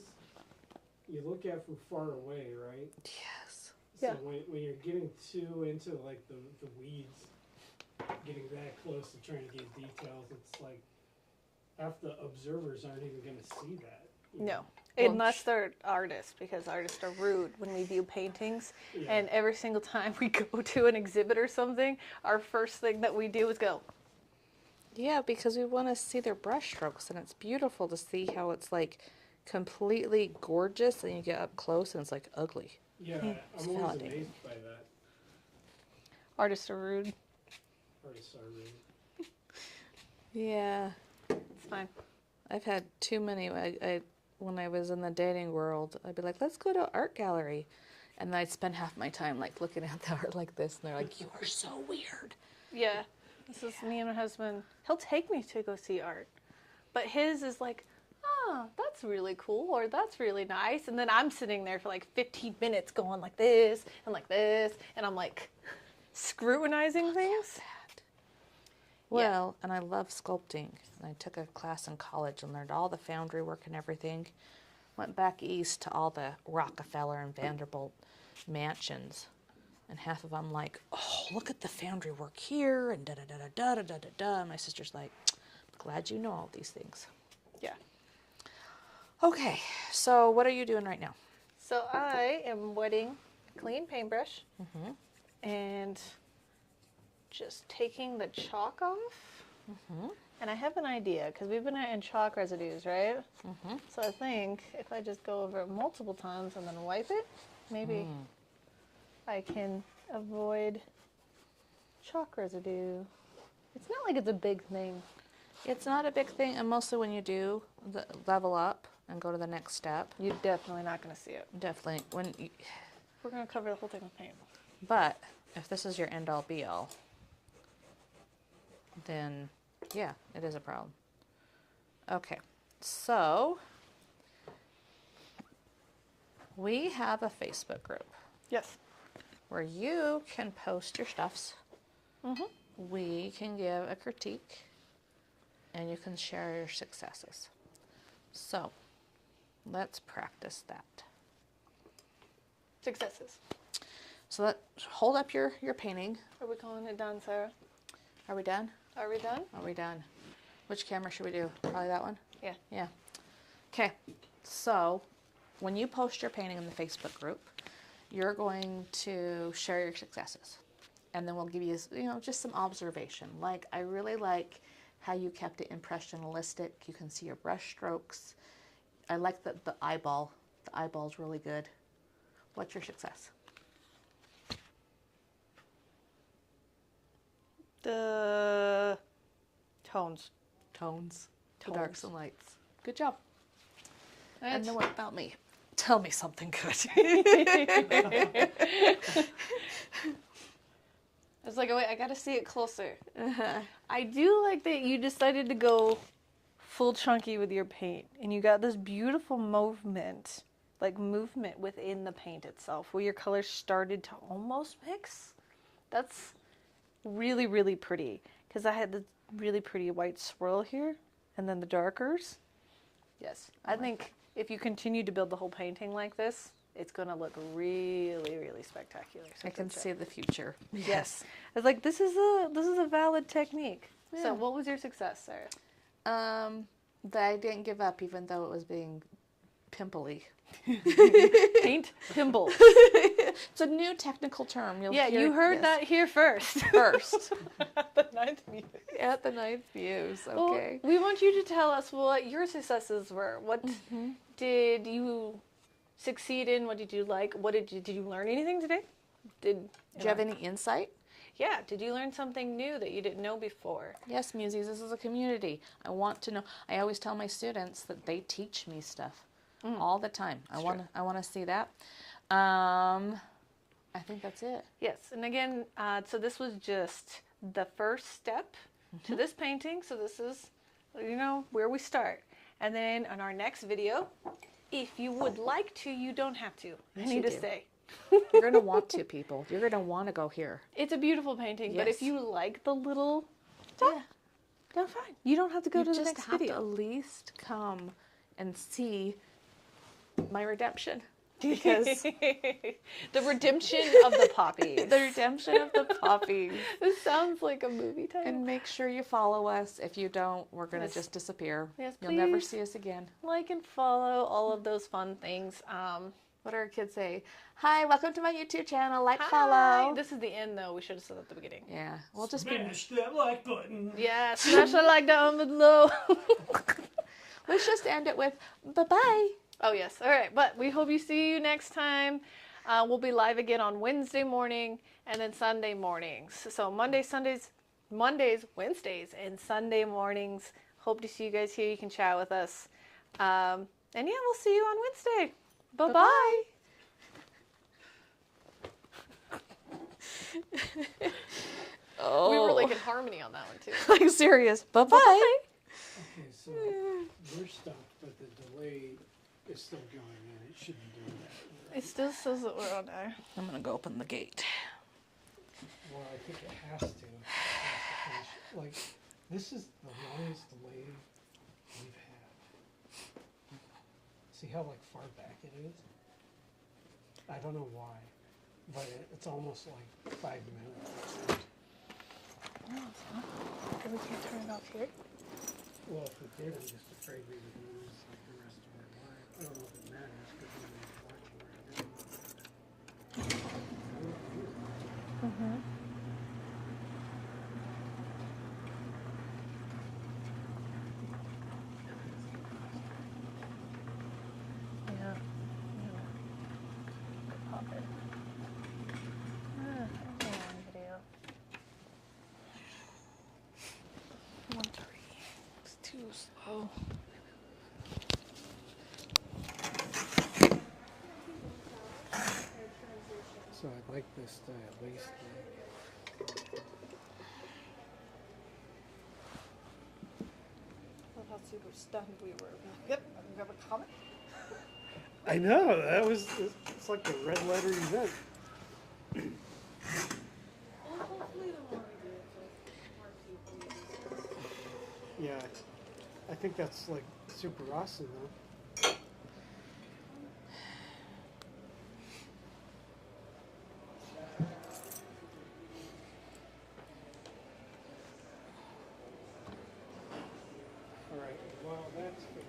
you look at from far away, right? Yes. So Yeah. when you're getting too into like the weeds, getting that close to trying to get details, it's like half the observers aren't even going to see that. you No, know? Well, unless they're artists, because artists are rude when we view paintings. Yeah. And every single time we go to an exhibit or something, our first thing that we do is go, Yeah, because we want to see their brush strokes, and it's beautiful to see how it's like completely gorgeous, and you get up close and it's like ugly. Yeah, It's I'm always validating. amazed by that. Artists are rude. Artists are rude. Yeah. It's fine. I've had too many. When I was in the dating world, I'd be like, let's go to art gallery. And then I'd spend half my time like looking at the art like this. And they're like, you are so weird. Yeah. This is me and my husband. He'll take me to go see art. But his is like, oh, that's really cool, or that's really nice. And then I'm sitting there for like 15 minutes going like this, and I'm like scrutinizing things. Well, and I love sculpting. And I took a class in college and learned all the foundry work and everything. Went back east to all the Rockefeller and Vanderbilt mansions. And half of them like, oh, look at the foundry work here, and da-da-da-da-da-da-da-da. My sister's like, glad you know all these things. Yeah. Okay, so what are you doing right now? So I am wetting a clean paintbrush and just taking the chalk off. And I have an idea, because we've been in chalk residues, right? So I think if I just go over it multiple times and then wipe it, maybe I can avoid chalk residue. It's not like it's a big thing. It's not a big thing, and mostly when you do level up and go to the next step. You're definitely not going to see it. Definitely. We're going to cover the whole thing with paint. But if this is your end-all be-all, then yeah, it is a problem. Okay, so we have a Facebook group Yes. where you can post your stuffs. We can give a critique, and you can share your successes. So let's practice that. Successes. So hold up your painting. Are we calling it done, Sarah? Are we done? Are we done? Are we done? Which camera should we do? Probably that one? Yeah. Yeah. Okay. So when you post your painting in the Facebook group, you're going to share your successes. And then we'll give you, just some observation. Like, I really like how you kept it impressionistic. You can see your brush strokes. I like the eyeball. The eyeball's really good. What's your success? The tones. Tones. The Tones. darks and lights. Good job. And That's- then what about me? Tell me something good. I was like, oh, wait, I gotta see it closer. I do like that you decided to go full chunky with your paint, and you got this beautiful movement within the paint itself, where your colors started to almost mix. That's really, really pretty, because I had the really pretty white swirl here, and then the darkers. Yes, I think if you continue to build the whole painting like this, it's going to look really, really spectacular. So I can good job. see the future. Yes. I was like, this is a valid technique. Yeah. So what was your success, Sarah? That I didn't give up even though it was being pimply. Paint pimple. It's a new technical term. You'll Yeah, hear you heard this that here first. first The 9th Muse. at the 9th Muse. Well, Okay. we want you to tell us what your successes were. What did you succeed in? What did you like? Did you learn anything today? Do you have any insight? Yeah, did you learn something new that you didn't know before? Yes, Musies, this is a community. I want to know. I always tell my students that they teach me stuff all the time. I want to see that. I think that's it. Yes, and again, so this was just the first step to this painting. So this is, where we start. And then on our next video, if you would like to, you don't have to. Yes, I need you to do. say. You're going to want to, people. You're going to want to go here. It's a beautiful painting, but if Yes. you like the little, Yeah. then fine. You don't have to go You to the just next have video. to at least come and see my redemption. Because the redemption of the poppies. The redemption of the poppies. This sounds like a movie title. And make sure you follow us. If you don't, we're going to Yes. just disappear. Yes, You'll never please. see us again. Like and follow all of those fun things. What do our kids say? Hi, welcome to my YouTube channel. Like, Hi. follow. This is the end, though. We should have said at the beginning. Yeah, we'll just be. Smash that like button. Yeah, smash the like down below. Let's just end it with bye bye. Oh, yes. All right. But we hope you see you next time. We'll be live again on Wednesday morning and then Sunday mornings. So Mondays, Wednesdays, and Sunday mornings. Hope to see you guys here. You can chat with us. And yeah, we'll see you on Wednesday. Bye-bye. Oh. We were like in harmony on that one too. Like serious. Bye-bye. Okay, so we're stopped, but the delay is still going in. It should be doing that. It still says that we're on there. I'm going to go open the gate. Well, I think it has to. It has to finish. Like, this is the longest delay we've had. See how like far back it is? I don't know why, but it's almost like 5 minutes. No, it's not. We can't turn it off here. Well, if we did, I'm just afraid we would lose like the rest of our life. I don't know if it matters because we're watching right now. Mm-hmm. Yeah. Pop it. There's a long video. 1:30. It's too slow. So I'd like this to at least. Love how super stunned we were. Yep, I'm gonna have a comment. I know that was. It's like a red letter event. Well, hopefully the more we do it, the more people use it. Yeah, I think that's like super awesome though. All right. Well, that's good.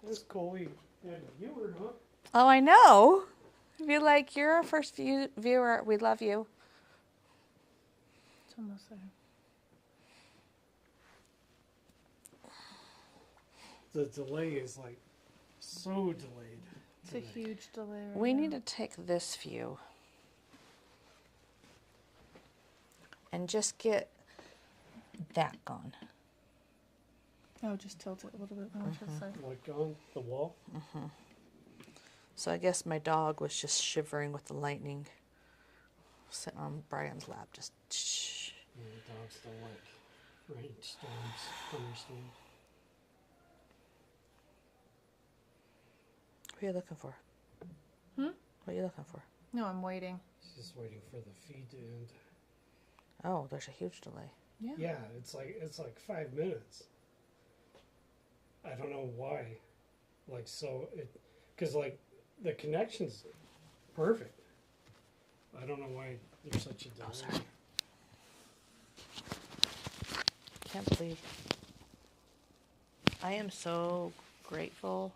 This is cool. We had a viewer, huh? Oh, I know. Be like, you're our first viewer. We love you. It's almost there. The delay is like so delayed. It's a huge delay right We now. need to take this view and just get that gone. Oh, just tilt it a little bit more to the side. Like on the wall. So I guess my dog was just shivering with the lightning sitting on Brian's lap. Just shh. Yeah, the dogs don't like rainstorms, thunderstorms. What are you looking for? Hmm? What What are you looking for? No, I'm waiting. It's just waiting for the feed to end. Oh, there's a huge delay. Yeah. Yeah, it's like 5 minutes. I don't know why. Like, so it, because like the connection's perfect. I don't know why there's such a delay. Oh, sorry. Can't believe. I am so grateful